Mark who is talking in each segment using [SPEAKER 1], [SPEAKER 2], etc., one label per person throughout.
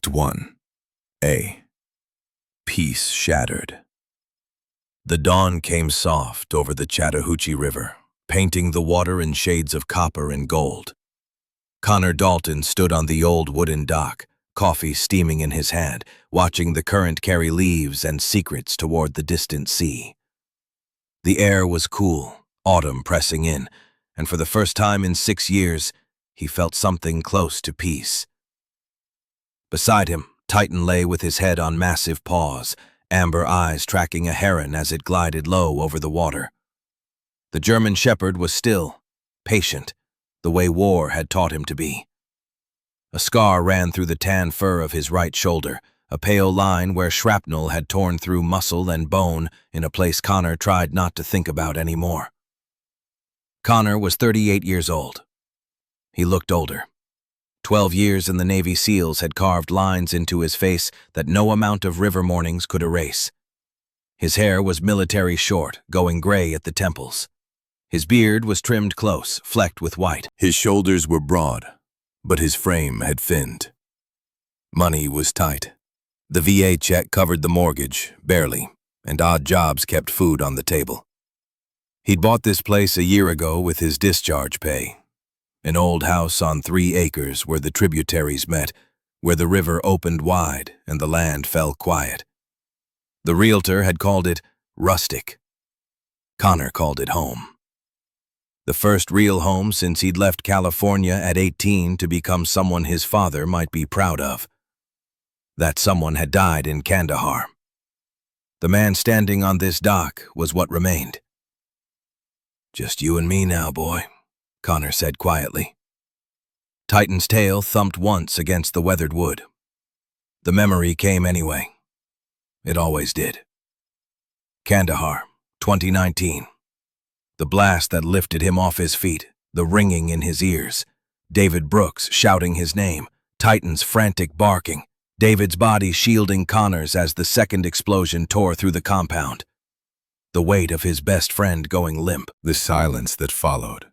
[SPEAKER 1] Act 1. A. Peace shattered. The dawn came soft over the Chattahoochee River, painting the water in shades of copper and gold. Connor Dalton stood on the old wooden dock, coffee steaming in his hand, watching the current carry leaves and secrets toward the distant sea. The air was cool, autumn pressing in, and for the first time in 6 years, he felt something close to peace. Beside him, Titan lay with his head on massive paws, amber eyes tracking a heron as it glided low over the water. The German shepherd was still, patient, the way war had taught him to be. A scar ran through the tan fur of his right shoulder, a pale line where shrapnel had torn through muscle and bone in a place Connor tried not to think about anymore. Connor was 38 years old. He looked older. 12 years in the Navy SEALs had carved lines into his face that no amount of river mornings could erase. His hair was military short, going gray at the temples. His beard was trimmed close, flecked with white. His shoulders were broad, but his frame had thinned. Money was tight. The VA check covered the mortgage, barely, and odd jobs kept food on the table. He'd bought this place a year ago with his discharge pay. An old house on 3 acres where the tributaries met, where the river opened wide and the land fell quiet. The realtor had called it rustic. Connor called it home. The first real home since he'd left California at 18 to become someone his father might be proud of. That someone had died in Kandahar. The man standing on this dock was what remained. "Just you and me now, boy," Connor said quietly. Titan's tail thumped once against the weathered wood. The memory came anyway. It always did. Kandahar, 2019. The blast that lifted him off his feet, the ringing in his ears. David Brooks shouting his name, Titan's frantic barking, David's body shielding Connor's as the second explosion tore through the compound. The weight of his best friend going limp. The silence that followed.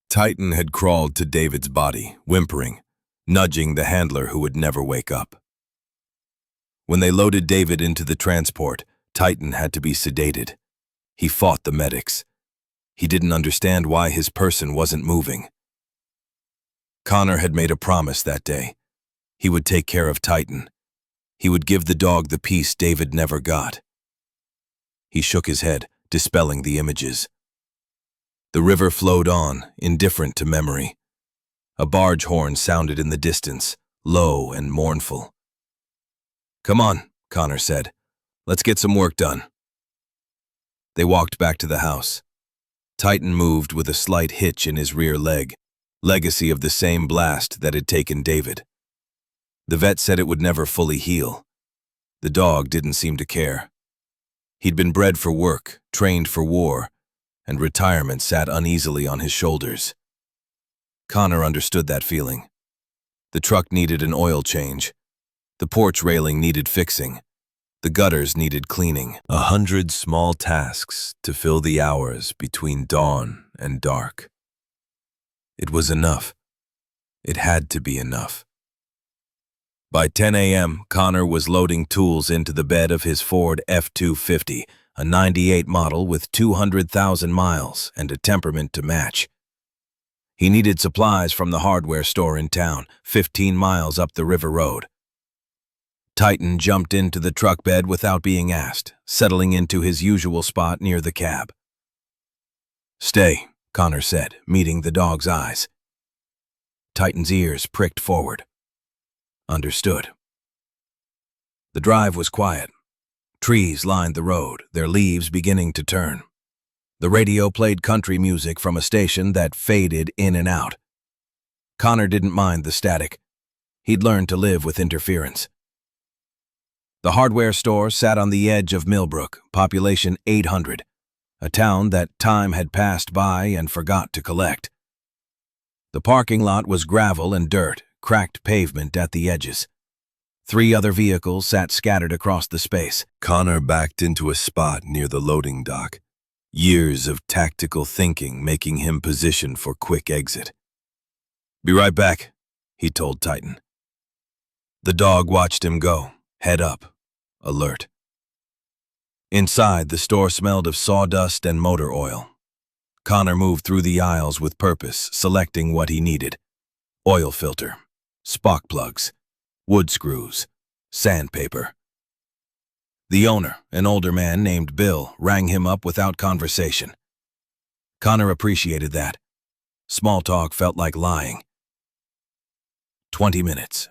[SPEAKER 1] Titan had crawled to David's body, whimpering, nudging the handler who would never wake up. When they loaded David into the transport, Titan had to be sedated. He fought the medics. He didn't understand why his person wasn't moving. Connor had made a promise that day. He would take care of Titan. He would give the dog the peace David never got. He shook his head, dispelling the images. The river flowed on, indifferent to memory. A barge horn sounded in the distance, low and mournful. "Come on," Connor said. "Let's get some work done." They walked back to the house. Titan moved with a slight hitch in his rear leg, legacy of the same blast that had taken David. The vet said it would never fully heal. The dog didn't seem to care. He'd been bred for work, trained for war, and retirement sat uneasily on his shoulders. Connor understood that feeling. The truck needed an oil change. The porch railing needed fixing. The gutters needed cleaning. 100 small tasks to fill the hours between dawn and dark. It was enough. It had to be enough. By 10 a.m., Connor was loading tools into the bed of his Ford F-250, a 98 model with 200,000 miles and a temperament to match. He needed supplies from the hardware store in town, 15 miles up the river road. Titan jumped into the truck bed without being asked, settling into his usual spot near the cab. "Stay," Connor said, meeting the dog's eyes. Titan's ears pricked forward. Understood. The drive was quiet. Trees lined the road, their leaves beginning to turn. The radio played country music from a station that faded in and out. Connor didn't mind the static. He'd learned to live with interference. The hardware store sat on the edge of Millbrook, population 800, a town that time had passed by and forgot to collect. The parking lot was gravel and dirt, cracked pavement at the edges. 3 other vehicles sat scattered across the space. Connor backed into a spot near the loading dock, years of tactical thinking making him positioned for quick exit. "Be right back," he told Titan. The dog watched him go, head up, alert. Inside, the store smelled of sawdust and motor oil. Connor moved through the aisles with purpose, selecting what he needed. Oil filter, spark plugs, wood screws, sandpaper. The owner, an older man named Bill, rang him up without conversation. Connor appreciated that. Small talk felt like lying. 20 minutes.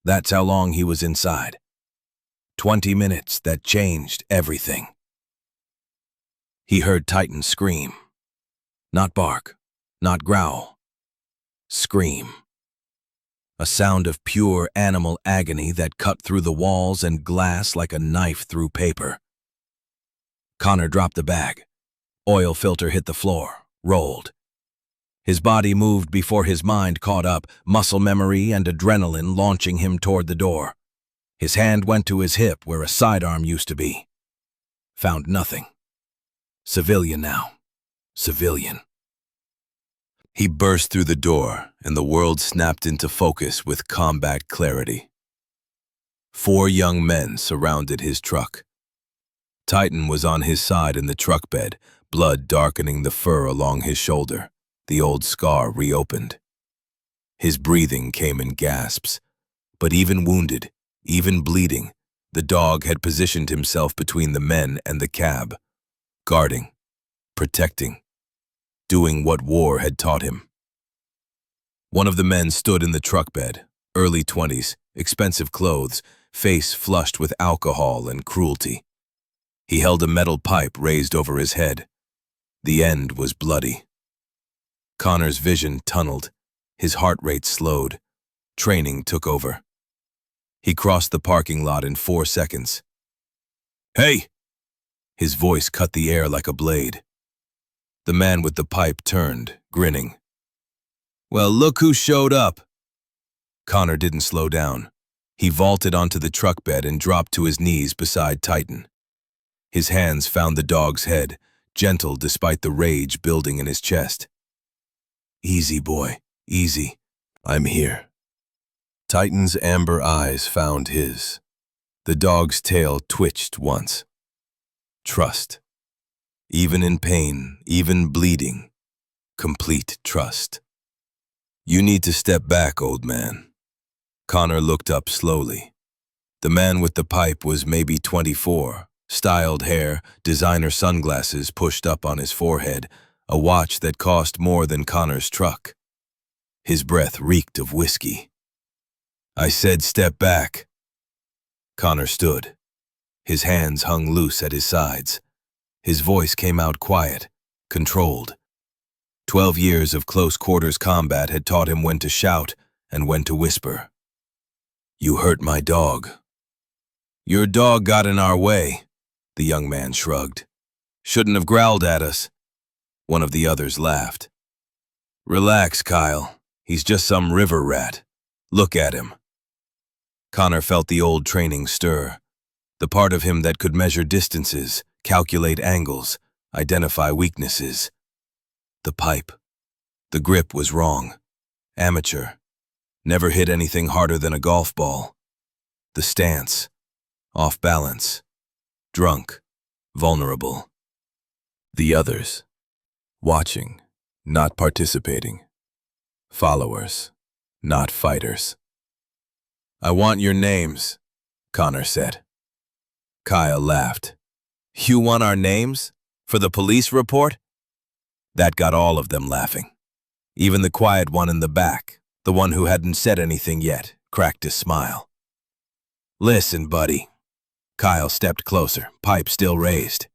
[SPEAKER 1] That's how long he was inside. 20 minutes that changed everything. He heard Titan scream. Not bark, not growl. Scream. A sound of pure animal agony that cut through the walls and glass like a knife through paper. Connor dropped the bag. Oil filter hit the floor, rolled. His body moved before his mind caught up, muscle memory and adrenaline launching him toward the door. His hand went to his hip where a sidearm used to be. Found nothing. Civilian now. Civilian. He burst through the door, and the world snapped into focus with combat clarity. 4 young men surrounded his truck. Titan was on his side in the truck bed, blood darkening the fur along his shoulder. The old scar reopened. His breathing came in gasps, but even wounded, even bleeding, the dog had positioned himself between the men and the cab, guarding, protecting, doing what war had taught him. One of the men stood in the truck bed, early 20s, expensive clothes, face flushed with alcohol and cruelty. He held a metal pipe raised over his head. The end was bloody. Connor's vision tunneled, his heart rate slowed. Training took over. He crossed the parking lot in 4 seconds. "Hey!" His voice cut the air like a blade. The man with the pipe turned, grinning. "Well, look who showed up." Connor didn't slow down. He vaulted onto the truck bed and dropped to his knees beside Titan. His hands found the dog's head, gentle despite the rage building in his chest. "Easy, boy, easy. I'm here." Titan's amber eyes found his. The dog's tail twitched once. Trust. Even in pain, even bleeding. Complete trust. "You need to step back, old man." Connor looked up slowly. The man with the pipe was maybe 24, styled hair, designer sunglasses pushed up on his forehead, a watch that cost more than Connor's truck. His breath reeked of whiskey. "I said step back." Connor stood. His hands hung loose at his sides. His voice came out quiet, controlled. 12 years of close-quarters combat had taught him when to shout and when to whisper. "You hurt my dog." "Your dog got in our way," the young man shrugged. "Shouldn't have growled at us." One of the others laughed. "Relax, Kyle. He's just some river rat. Look at him." Connor felt the old training stir, the part of him that could measure distances, calculate angles, identify weaknesses. The pipe. The grip was wrong. Amateur. Never hit anything harder than a golf ball. The stance. Off balance. Drunk. Vulnerable. The others. Watching, not participating. Followers, not fighters. "I want your names," Connor said. Kyle laughed. "You want our names? For the police report?" That got all of them laughing. Even the quiet one in the back, the one who hadn't said anything yet, cracked a smile. "Listen, buddy." Kyle stepped closer, pipe still raised.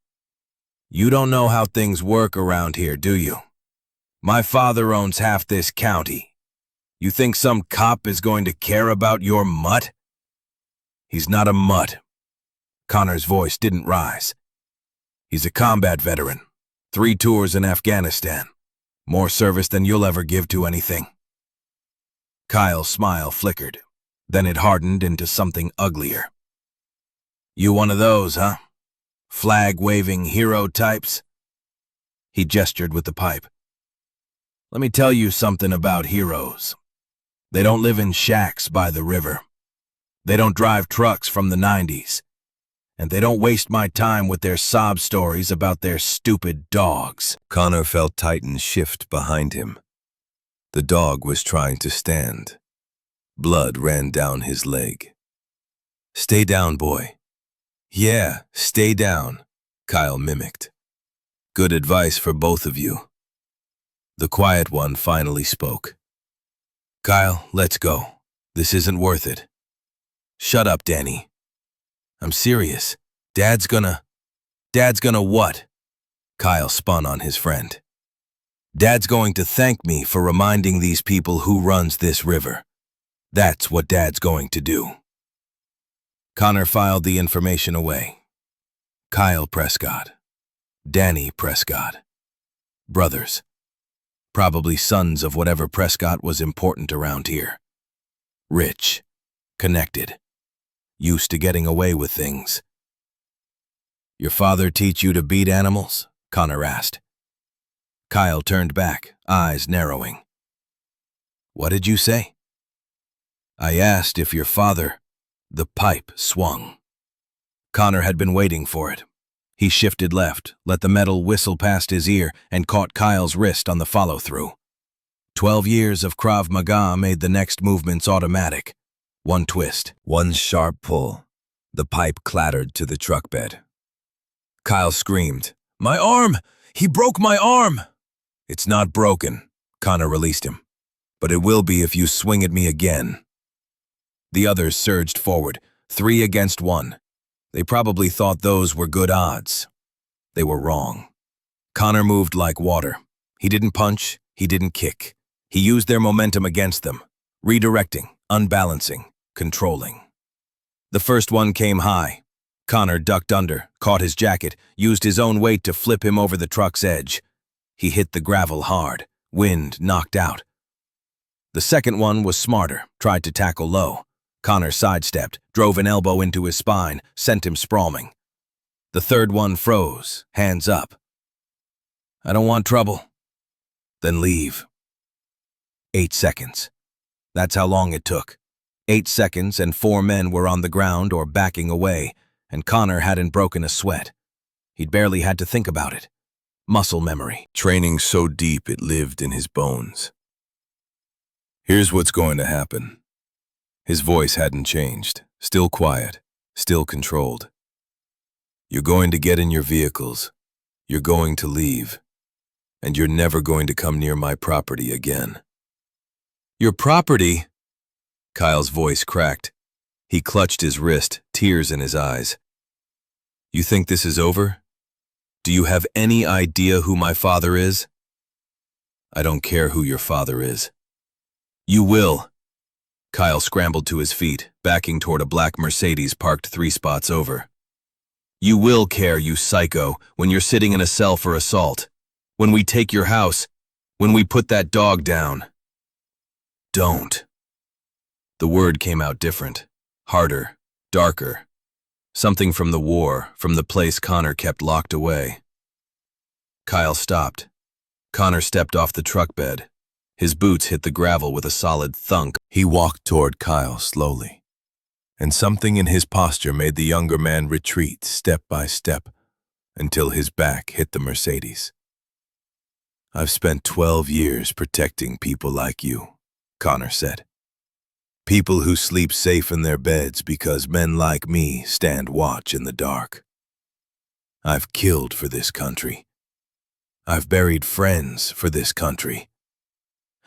[SPEAKER 1] "You don't know how things work around here, do you? My father owns half this county. You think some cop is going to care about your mutt?" "He's not a mutt." Connor's voice didn't rise. "He's a combat veteran. 3 tours in Afghanistan. More service than you'll ever give to anything." Kyle's smile flickered. Then it hardened into something uglier. "You one of those, huh? Flag-waving hero types?" He gestured with the pipe. "Let me tell you something about heroes. They don't live in shacks by the river. They don't drive trucks from the 90s. And they don't waste my time with their sob stories about their stupid dogs. Connor felt Titan shift behind him. The dog was trying to stand. Blood ran down his leg. "Stay down, boy." "Yeah, stay down," Kyle mimicked. "Good advice for both of you." The quiet one finally spoke. "Kyle, let's go. This isn't worth it." "Shut up, Danny. I'm serious. Dad's gonna what?" Kyle spun on his friend. "Dad's going to thank me for reminding these people who runs this river. That's what Dad's going to do." Connor filed the information away. Kyle Prescott. Danny Prescott. Brothers. Probably sons of whatever Prescott was important around here. Rich. Connected. Used to getting away with things. "Your father teach you to beat animals?" Connor asked. Kyle turned back, eyes narrowing. "What did you say?" "I asked if your father—" The pipe swung. Connor had been waiting for it. He shifted left, let the metal whistle past his ear, and caught Kyle's wrist on the follow-through. 12 years of Krav Maga made the next movements automatic. One twist, one sharp pull. The pipe clattered to the truck bed. Kyle screamed, "My arm! He broke my arm!" "It's not broken," Connor released him. "But it will be if you swing at me again." The others surged forward, 3 against 1. They probably thought those were good odds. They were wrong. Connor moved like water. He didn't punch, he didn't kick. He used their momentum against them, redirecting, unbalancing, controlling. The first one came high. Connor ducked under, caught his jacket, used his own weight to flip him over the truck's edge. He hit the gravel hard, wind knocked out. The second one was smarter, tried to tackle low. Connor sidestepped, drove an elbow into his spine, sent him sprawling. The third one froze, hands up. "I don't want trouble." "Then leave." 8 seconds. That's how long it took. 8 seconds and 4 men were on the ground or backing away, and Connor hadn't broken a sweat. He'd barely had to think about it. Muscle memory. Training so deep it lived in his bones. "Here's what's going to happen." His voice hadn't changed, still quiet, still controlled. "You're going to get in your vehicles. You're going to leave. And you're never going to come near my property again." "Your property?" Kyle's voice cracked. He clutched his wrist, tears in his eyes. "You think this is over? Do you have any idea who my father is?" "I don't care who your father is." "You will." Kyle scrambled to his feet, backing toward a black Mercedes parked 3 spots over. "You will care, you psycho, when you're sitting in a cell for assault. When we take your house. When we put that dog down." "Don't." The word came out different, harder, darker. Something from the war, from the place Connor kept locked away. Kyle stopped. Connor stepped off the truck bed. His boots hit the gravel with a solid thunk. He walked toward Kyle slowly, and something in his posture made the younger man retreat step by step until his back hit the Mercedes. "I've spent 12 years protecting people like you," Connor said. "People who sleep safe in their beds because men like me stand watch in the dark. I've killed for this country. I've buried friends for this country.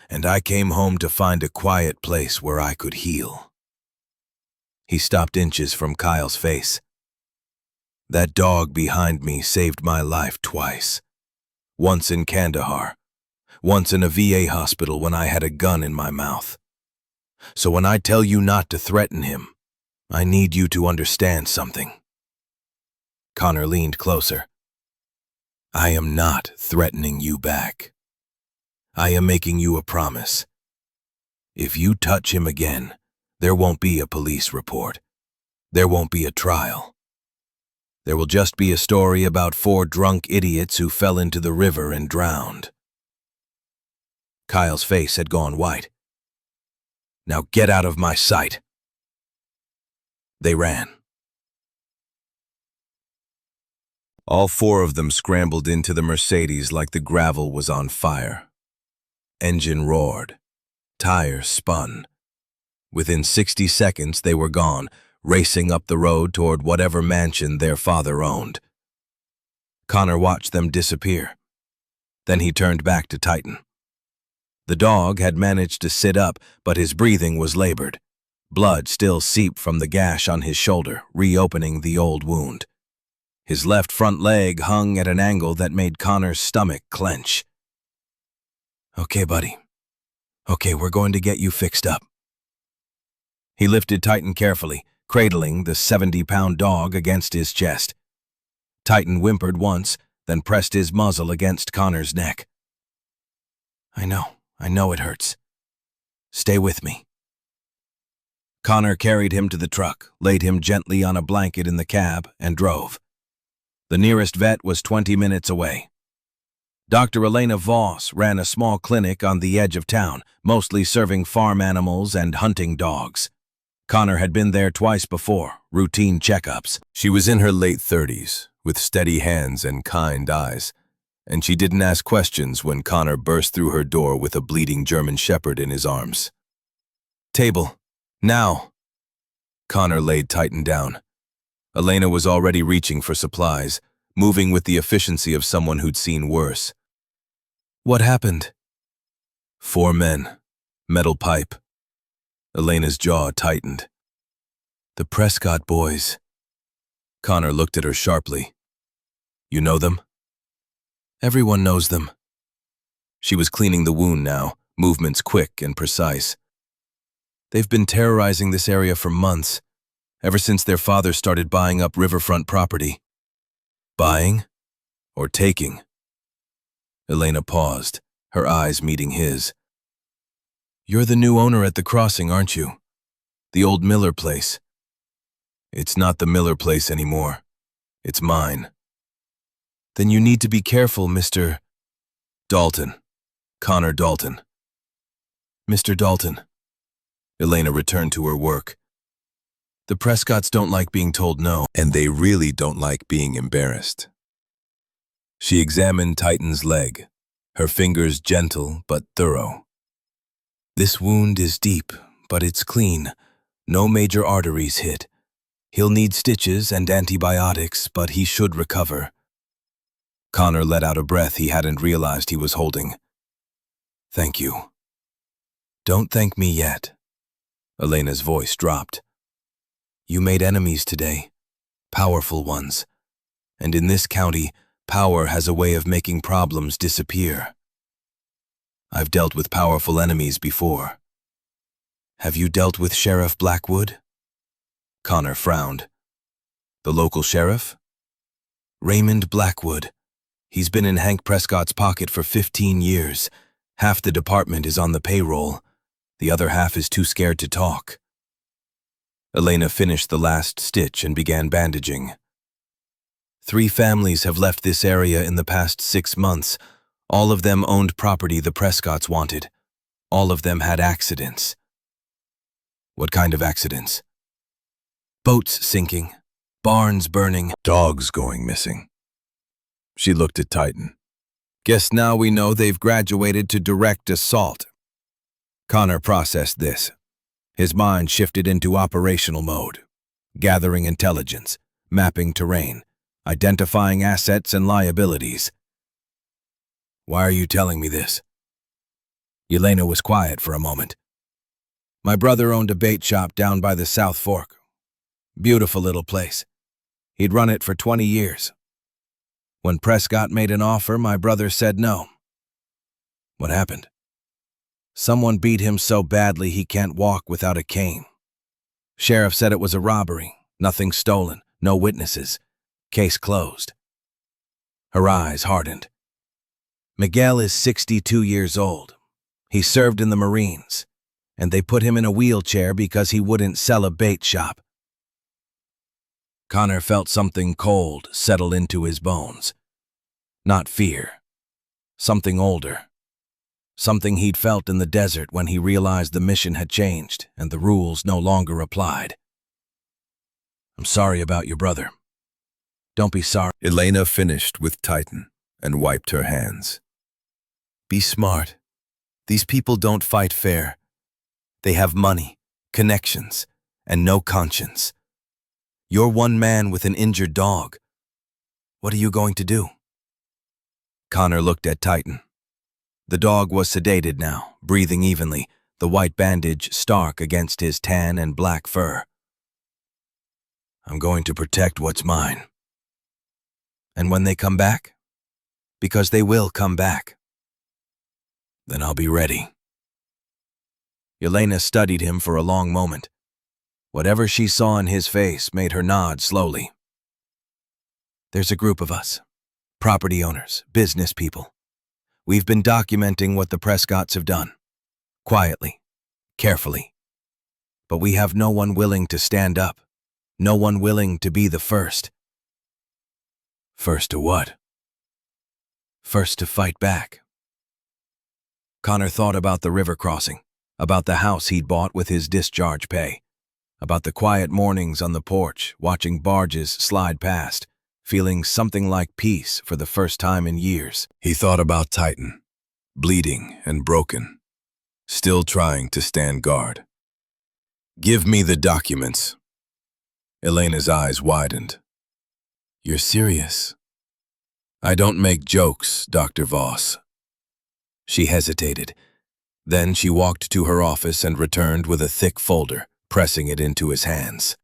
[SPEAKER 1] And I came home to find a quiet place where I could heal." He stopped inches from Kyle's face. "That dog behind me saved my life twice. Once in Kandahar, once in a VA hospital when I had a gun in my mouth. So when I tell you not to threaten him, I need you to understand something." Connor leaned closer. "I am not threatening you back. I am making you a promise. If you touch him again, there won't be a police report. There won't be a trial. There will just be a story about 4 drunk idiots who fell into the river and drowned." Kyle's face had gone white. "Now get out of my sight." They ran. All four of them scrambled into the Mercedes like the gravel was on fire. Engine roared. Tires spun. Within 60 seconds, they were gone, racing up the road toward whatever mansion their father owned. Connor watched them disappear. Then he turned back to Titan. The dog had managed to sit up, but his breathing was labored. Blood still seeped from the gash on his shoulder, reopening the old wound. His left front leg hung at an angle that made Connor's stomach clench. "Okay, buddy. Okay, we're going to get you fixed up." He lifted Titan carefully, cradling the 70-pound dog against his chest. Titan whimpered once, then pressed his muzzle against Connor's neck. I know it hurts. Stay with me." Connor carried him to the truck, laid him gently on a blanket in the cab, and drove. The nearest vet was 20 minutes away. Dr. Elena Voss ran a small clinic on the edge of town, mostly serving farm animals and hunting dogs. Connor had been there twice before, routine checkups. She was in her late 30s, with steady hands and kind eyes, and she didn't ask questions when Connor burst through her door with a bleeding German shepherd in his arms. "Table. Now." Connor laid Titan down. Elena was already reaching for supplies, moving with the efficiency of someone who'd seen worse. "What happened?" "4 men. Metal pipe." Elena's jaw tightened. "The Prescott boys." Connor looked at her sharply. "You know them?" "Everyone knows them." She was cleaning the wound now, movements quick and precise. "They've been terrorizing this area for months, ever since their father started buying up riverfront property." "Buying? Or taking?" Elena paused, her eyes meeting his. "You're the new owner at the crossing, aren't you? The old Miller place." "It's not the Miller place anymore. It's mine." "Then you need to be careful, Mr. Dalton. Connor Dalton." "Mr. Dalton." Elena returned to her work. "The Prescotts don't like being told no, and they really don't like being embarrassed." She examined Titan's leg, her fingers gentle but thorough. "This wound is deep, but it's clean. No major arteries hit. He'll need stitches and antibiotics, but he should recover." Connor let out a breath he hadn't realized he was holding. "Thank you." "Don't thank me yet." Elena's voice dropped. "You made enemies today, powerful ones. And in this county, power has a way of making problems disappear. I've dealt with powerful enemies before." "Have you dealt with Sheriff Blackwood?" Connor frowned. "The local sheriff?" "Raymond Blackwood. He's been in Hank Prescott's pocket for 15 years. Half the department is on the payroll. The other half is too scared to talk." Elena finished the last stitch and began bandaging. 3 families have left this area in the past 6 months. All of them owned property the Prescotts wanted. All of them had accidents." "What kind of accidents?" "Boats sinking, barns burning, dogs going missing." She looked at Titan. "Guess now we know they've graduated to direct assault." Connor processed this. His mind shifted into operational mode, gathering intelligence, mapping terrain, identifying assets and liabilities. "Why are you telling me this?" Elena was quiet for a moment. "My brother owned a bait shop down by the South Fork. Beautiful little place. He'd run it for 20 years. When Prescott made an offer, my brother said no." "What happened?" "Someone beat him so badly he can't walk without a cane. Sheriff said it was a robbery, nothing stolen, no witnesses. Case closed." Her eyes hardened. "Miguel is 62 years old. He served in the Marines, and they put him in a wheelchair because he wouldn't sell a bait shop." Connor felt something cold settle into his bones. Not fear. Something older. Something he'd felt in the desert when he realized the mission had changed and the rules no longer applied. I'm sorry about your brother. Don't be sorry. Elena finished with Titan and wiped her hands. Be smart. These people don't fight fair. They have money, connections, and no conscience. You're one man with an injured dog. What are you going to do? Connor looked at Titan. The dog was sedated now, breathing evenly, the white bandage stark against his tan and black fur. I'm going to protect what's mine. And when they come back? Because they will come back. Then I'll be ready. Elena studied him for a long moment. Whatever she saw in his face made her nod slowly. There's a group of us. Property owners, business people. We've been documenting what the Prescotts have done. Quietly, carefully. But we have no one willing to stand up. No one willing to be the first. First to what? First to fight back. Connor thought about the river crossing, about the house he'd bought with his discharge pay, about the quiet mornings on the porch, watching barges slide past, feeling something like peace for the first time in years. He thought about Titan, bleeding and broken, still trying to stand guard. Give me the documents. Elena's eyes widened. You're serious? I don't make jokes, Dr. Voss. She hesitated. Then she walked to her office and returned with a thick folder, pressing it into his hands.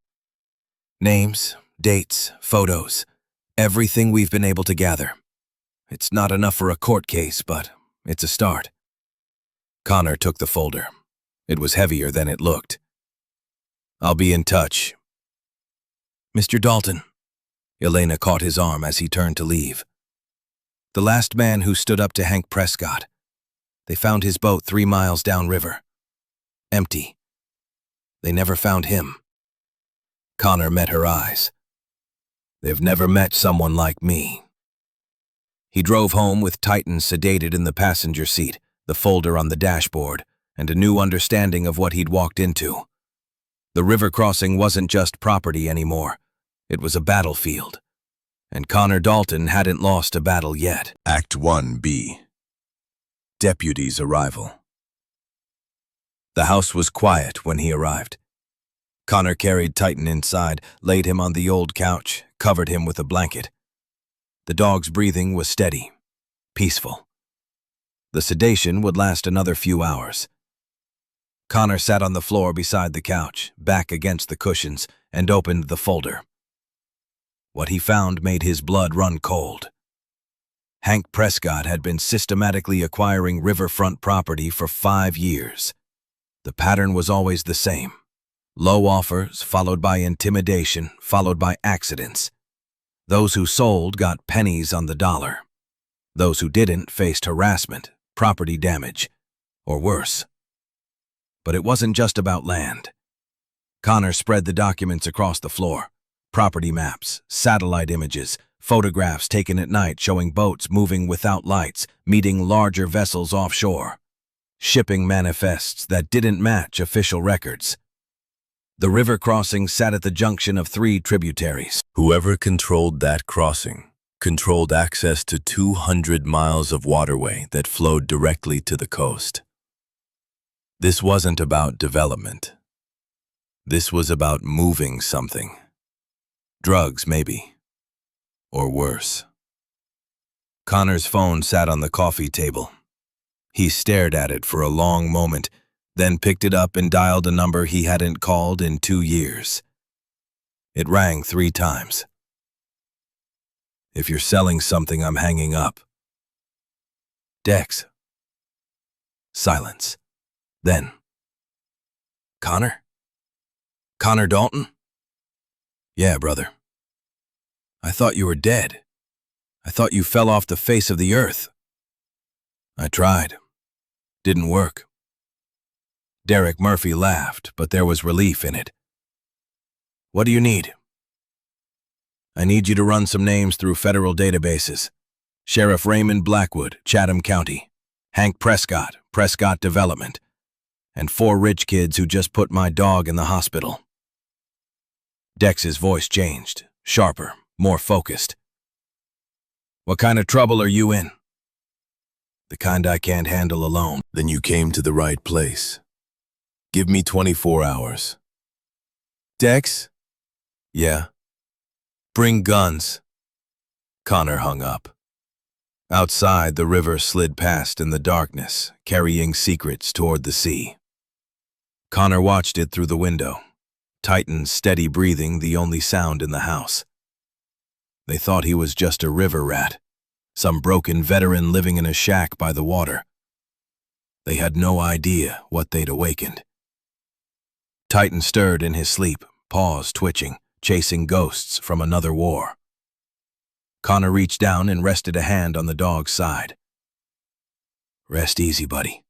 [SPEAKER 1] Names, dates, photos, everything we've been able to gather. It's not enough for a court case, but it's a start. Connor took the folder. It was heavier than it looked. I'll be in touch. Mr. Dalton. Elena caught his arm as he turned to leave. The last man who stood up to Hank Prescott. They found his boat 3 miles downriver. Empty. They never found him. Connor met her eyes. They've never met someone like me. He drove home with Titan sedated in the passenger seat, the folder on the dashboard, and a new understanding of what he'd walked into. The river crossing wasn't just property anymore. It was a battlefield. And Connor Dalton hadn't lost a battle yet. Act 1B. Deputy's arrival. The house was quiet when he arrived. Connor carried Titan inside, laid him on the old couch, covered him with a blanket. The dog's breathing was steady, peaceful. The sedation would last another few hours. Connor sat on the floor beside the couch, back against the cushions, and opened the folder. What he found made his blood run cold. Hank Prescott had been systematically acquiring riverfront property for 5 years. The pattern was always the same. Low offers, followed by intimidation, followed by accidents. Those who sold got pennies on the dollar. Those who didn't faced harassment, property damage, or worse. But it wasn't just about land. Connor spread the documents across the floor. Property maps, satellite images, photographs taken at night showing boats moving without lights, meeting larger vessels offshore. Shipping manifests that didn't match official records. The river crossing sat at the junction of 3 tributaries. Whoever controlled that crossing controlled access to 200 miles of waterway that flowed directly to the coast. This wasn't about development. This was about moving something. Drugs, maybe. Or worse. Connor's phone sat on the coffee table. He stared at it for a long moment, then picked it up and dialed a number he hadn't called in 2 years. It rang 3 times. If you're selling something, I'm hanging up. Dex. Silence. Then. Connor? Connor Dalton? Yeah, brother. I thought you were dead. I thought you fell off the face of the earth. I tried. Didn't work. Derek Murphy laughed, but there was relief in it. What do you need? I need you to run some names through federal databases. Sheriff Raymond Blackwood, Chatham County. Hank Prescott, Prescott Development. And 4 rich kids who just put my dog in the hospital. Dex's voice changed, sharper, more focused. "What kind of trouble are you in?" "The kind I can't handle alone." "Then you came to the right place. Give me 24 hours. "Dex?" "Yeah." "Bring guns." Connor hung up. Outside, the river slid past in the darkness, carrying secrets toward the sea. Connor watched it through the window, Titan's steady breathing the only sound in the house. They thought he was just a river rat, some broken veteran living in a shack by the water. They had no idea what they'd awakened. Titan stirred in his sleep, paws twitching, chasing ghosts from another war. Connor reached down and rested a hand on the dog's side. "Rest easy, buddy.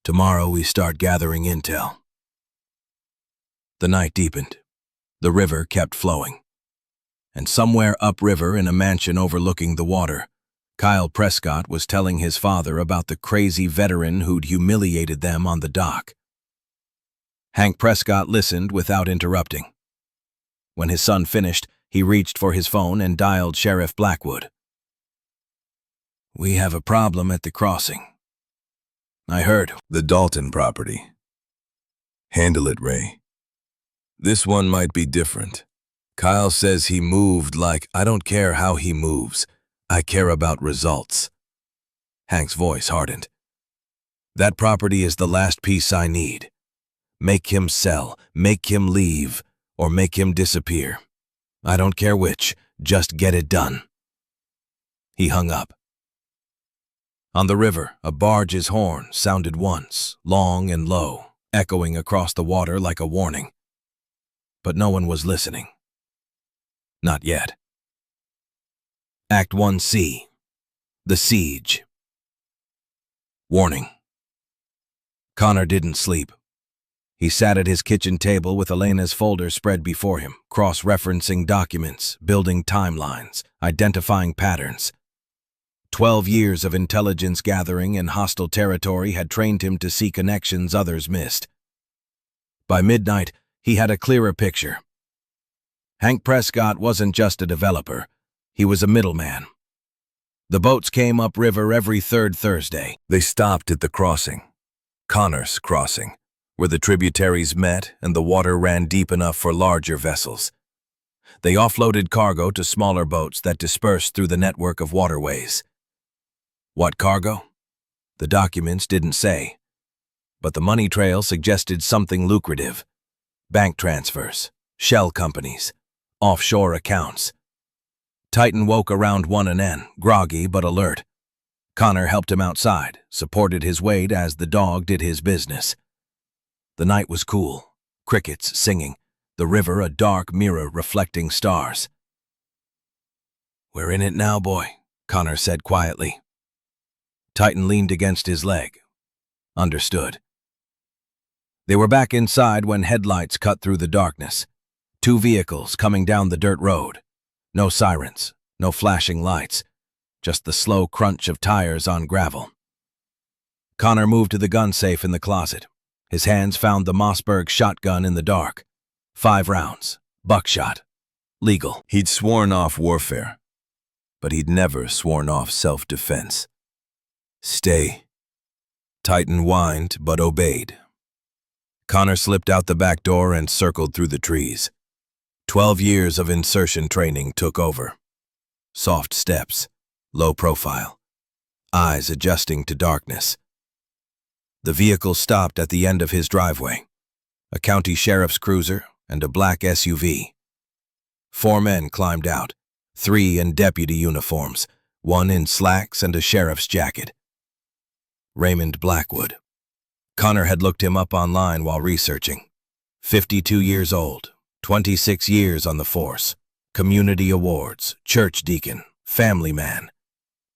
[SPEAKER 1] Tomorrow we start gathering intel." The night deepened. The river kept flowing. And somewhere upriver in a mansion overlooking the water, Kyle Prescott was telling his father about the crazy veteran who'd humiliated them on the dock. Hank Prescott listened without interrupting. When his son finished, he reached for his phone and dialed Sheriff Blackwood. "We have a problem at the crossing." "I heard."
[SPEAKER 2] "The Dalton property. Handle it, Ray. This one might be different. Kyle says he moved like, I don't care how he moves. I care about results."
[SPEAKER 1] Hank's voice hardened. "That property is the last piece I need. Make him sell, make him leave, or make him disappear. I don't care which, just get it done." He hung up. On the river, a barge's horn sounded once, long and low, echoing across the water like a warning. But no one was listening. Not yet. Act 1C. The Siege. Warning. Connor didn't sleep. He sat at his kitchen table with Elena's folder spread before him, cross-referencing documents, building timelines, identifying patterns. 12 years of intelligence gathering in hostile territory had trained him to see connections others missed. By midnight, he had a clearer picture. Hank Prescott wasn't just a developer, he was a middleman. The boats came upriver every third Thursday.
[SPEAKER 2] They stopped at the crossing, Connor's Crossing, where the tributaries met and the water ran deep enough for larger vessels.
[SPEAKER 1] They offloaded cargo to smaller boats that dispersed through the network of waterways. What cargo? The documents didn't say, but the money trail suggested something lucrative. Bank transfers, shell companies, offshore accounts. Titan woke around 1 a.m., groggy but alert. Connor helped him outside, supported his weight as the dog did his business. The night was cool, crickets singing, the river a dark mirror reflecting stars. "We're in it now, boy," Connor said quietly. Titan leaned against his leg. Understood. They were back inside when headlights cut through the darkness. 2 vehicles coming down the dirt road. No sirens, no flashing lights, just the slow crunch of tires on gravel. Connor moved to the gun safe in the closet. His hands found the Mossberg shotgun in the dark. 5 rounds, buckshot, legal.
[SPEAKER 2] He'd sworn off warfare, but he'd never sworn off self-defense. "Stay." Titan whined but obeyed. Connor slipped out the back door and circled through the trees. 12 years of insertion training took over. Soft steps, low profile, eyes adjusting to darkness. The vehicle stopped at the end of his driveway, a county sheriff's cruiser and a black SUV. 4 men climbed out, 3 in deputy uniforms, 1 in slacks and a sheriff's jacket. Raymond Blackwood. Connor had looked him up online while researching. 52 years old, 26 years on the force, community awards, church deacon, family man.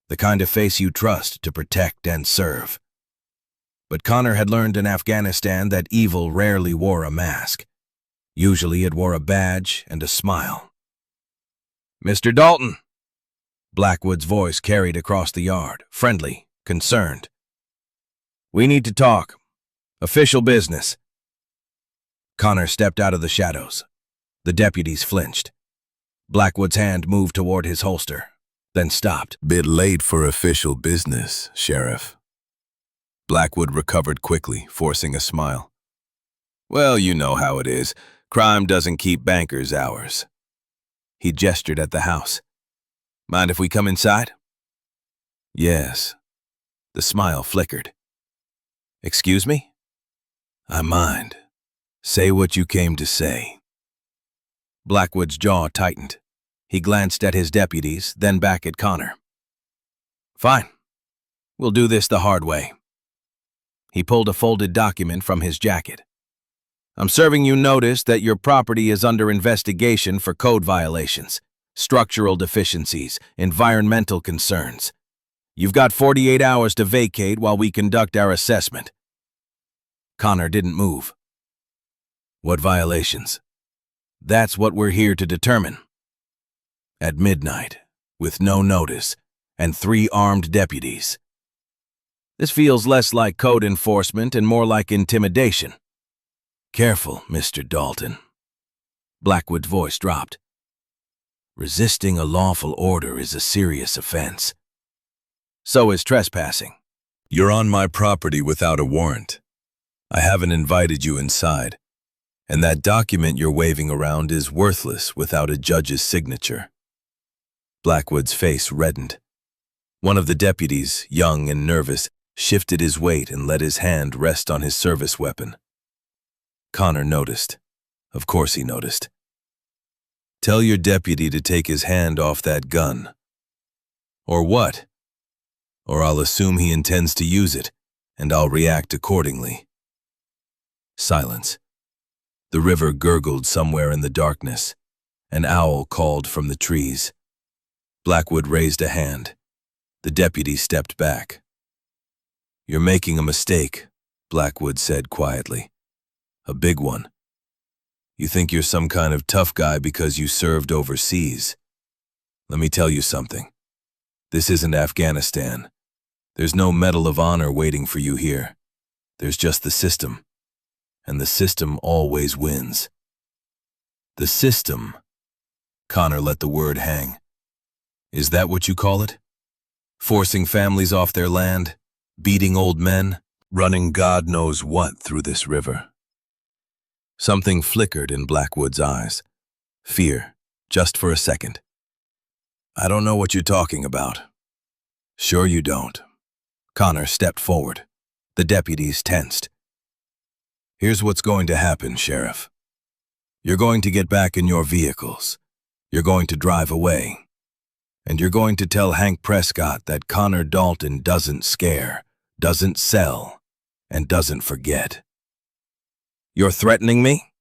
[SPEAKER 2] The kind of face you trust to protect and serve. But Connor had learned in Afghanistan that evil rarely wore a mask. Usually it wore a badge and a smile. "Mr. Dalton!" Blackwood's voice carried across the yard, friendly, concerned. "We need to talk. Official business." Connor stepped out of the shadows. The deputies flinched. Blackwood's hand moved toward his holster, then stopped.
[SPEAKER 1] Bit late for official business, Sheriff. Blackwood recovered quickly, forcing a smile. Well, you know how it is. Crime doesn't keep bankers' hours. He gestured at the house. Mind if we come inside? Yes. The smile flickered. Excuse me? I mind. Say what you came to say. Blackwood's jaw tightened. He glanced at his deputies, then back at Connor. Fine. We'll do this the hard way. He pulled a folded document from his jacket. I'm serving you notice that your property is under investigation for code violations, structural deficiencies, environmental concerns. You've got 48 hours to vacate while we conduct our assessment. Connor didn't move. What violations? That's what we're here to determine. At midnight, with no notice, and 3 armed deputies. This feels less like code enforcement and more like intimidation. Careful, Mr. Dalton. Blackwood's voice dropped. Resisting a lawful order is a serious offense. So is trespassing. You're on my property without a warrant. I haven't invited you inside, and that document you're waving around is worthless without a judge's signature. Blackwood's face reddened. One of the deputies, young and nervous, shifted his weight and let his hand rest on his service weapon. Connor noticed. Of course he noticed. Tell your deputy to take his hand off that gun. Or what? Or I'll assume he intends to use it, and I'll react accordingly. Silence. The river gurgled somewhere in the darkness. An owl called from the trees. Blackwood raised a hand. The deputy stepped back. You're making a mistake, Blackwood said quietly. A big one. You think you're some kind of tough guy because you served overseas. Let me tell you something. This isn't Afghanistan. There's no Medal of Honor waiting for you here. There's just the system. And the system always wins. The system. Connor let the word hang. Is that what you call it? Forcing families off their land? Beating old men? Running God knows what through this river? Something flickered in Blackwood's eyes. Fear, just for a second. I don't know what you're talking about. Sure you don't. Connor stepped forward. The deputies tensed. Here's what's going to happen, Sheriff. You're going to get back in your vehicles. You're going to drive away. And you're going to tell Hank Prescott that Connor Dalton doesn't scare, doesn't sell, and doesn't forget. You're threatening me?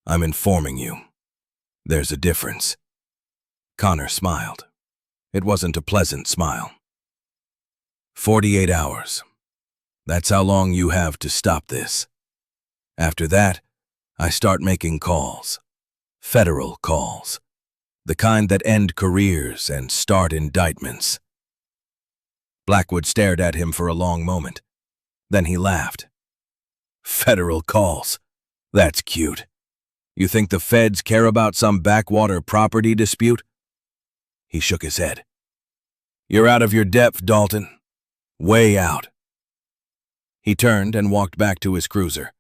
[SPEAKER 1] I'm informing you. There's a difference. Connor smiled. It wasn't a pleasant smile. 48 hours. That's how long you have to stop this. After that, I start making calls. Federal calls. The kind that end careers and start indictments. Blackwood stared at him for a long moment. Then he laughed. Federal calls. That's cute. You think the feds care about some backwater property dispute? He shook his head. You're out of your depth, Dalton. Way out. He turned and walked back to his cruiser.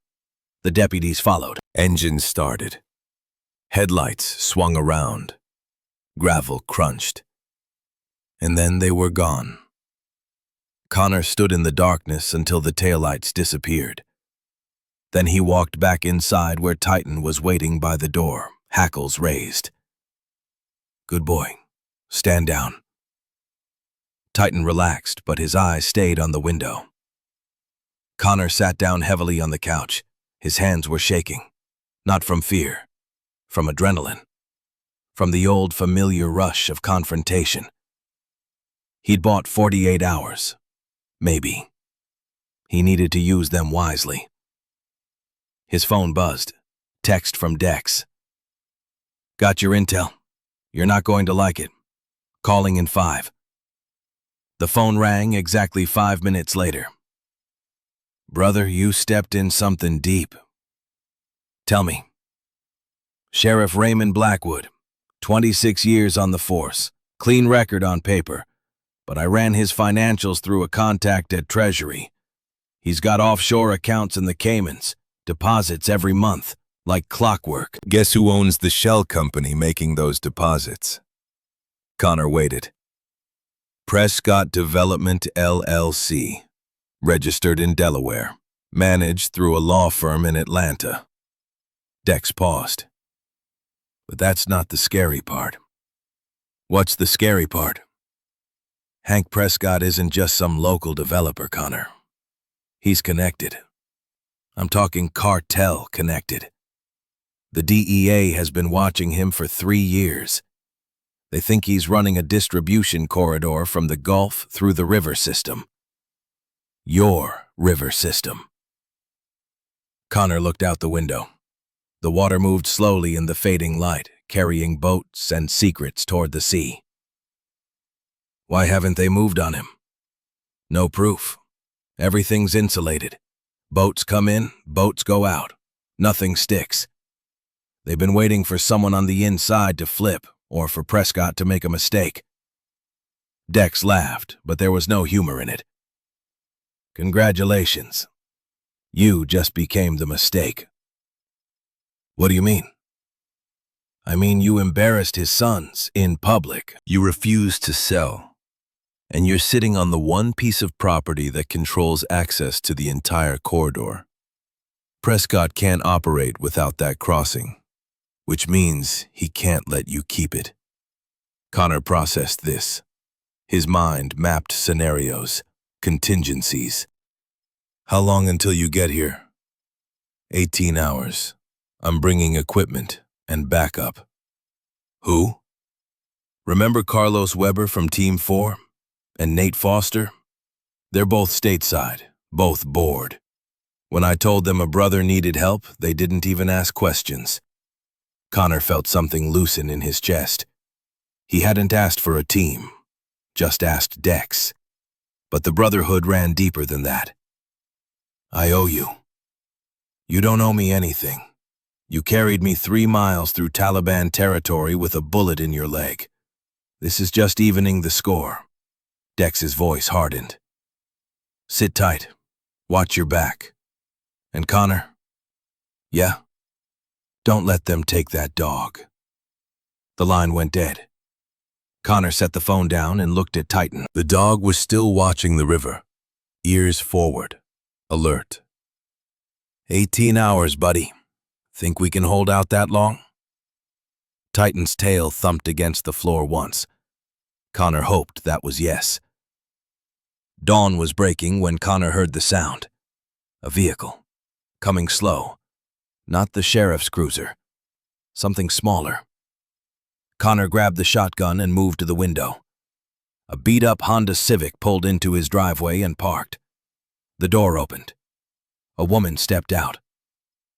[SPEAKER 1] The deputies followed. Engines started. Headlights swung around. Gravel crunched. And then they were gone. Connor stood in the darkness until the taillights disappeared. Then he walked back inside where Titan was waiting by the door, hackles raised. Good boy. Stand down. Titan relaxed, but his eyes stayed on the window. Connor sat down heavily on the couch. His hands were shaking. Not from fear. From adrenaline. From the old familiar rush of confrontation. He'd bought 48 hours. Maybe. He needed to use them wisely. His phone buzzed. Text from Dex. Got your intel. You're not going to like it. Calling in 5. The phone rang exactly 5 minutes later. Brother, you stepped in something deep. Tell me.
[SPEAKER 2] Sheriff Raymond Blackwood, 26 years on the force, clean record on paper, but I ran his financials through a contact at Treasury. He's got offshore accounts in the Caymans, deposits every month, like clockwork.
[SPEAKER 1] Guess who owns the shell company making those deposits? Connor waited. Prescott Development LLC, registered in Delaware, managed through a law firm in Atlanta. Dex paused. But that's not the scary part. What's the scary part? Hank Prescott isn't just some local developer, Connor. He's connected. I'm talking cartel connected. The DEA has been watching him for 3 years. They think he's running a distribution corridor from the Gulf through the river system. Your river system. Connor looked out the window. The water moved slowly in the fading light, carrying boats and secrets toward the sea. Why haven't they moved on him? No proof. Everything's insulated. Boats come in, boats go out. Nothing sticks. They've been waiting for someone on the inside to flip, or for Prescott to make a mistake. Dex laughed, but there was no humor in it. Congratulations. You just became the mistake. What do you mean? I mean, you embarrassed his sons in public. You refused to sell. And you're sitting on the one piece of property that controls access to the entire corridor. Prescott can't operate without that crossing, which means he can't let you keep it. Connor processed this. His mind mapped scenarios, contingencies. How long until you get here? 18 hours. I'm bringing equipment and backup. Who? Remember Carlos Weber from Team 4? And Nate Foster? They're both stateside, both bored. When I told them a brother needed help, they didn't even ask questions. Connor felt something loosen in his chest. He hadn't asked for a team, just asked Dex. But the brotherhood ran deeper than that. I owe you. You don't owe me anything. You carried me 3 miles through Taliban territory with a bullet in your leg. This is just evening the score. Dex's voice hardened. Sit tight. Watch your back. And Connor? Yeah? Don't let them take that dog. The line went dead. Connor set the phone down and looked at Titan. The dog was still watching the river, ears forward, alert. 18 hours, buddy. Think we can hold out that long? Titan's tail thumped against the floor once. Connor hoped that was yes. Dawn was breaking when Connor heard the sound. A vehicle. Coming slow. Not the sheriff's cruiser. Something smaller. Connor grabbed the shotgun and moved to the window. A beat-up Honda Civic pulled into his driveway and parked. The door opened. A woman stepped out.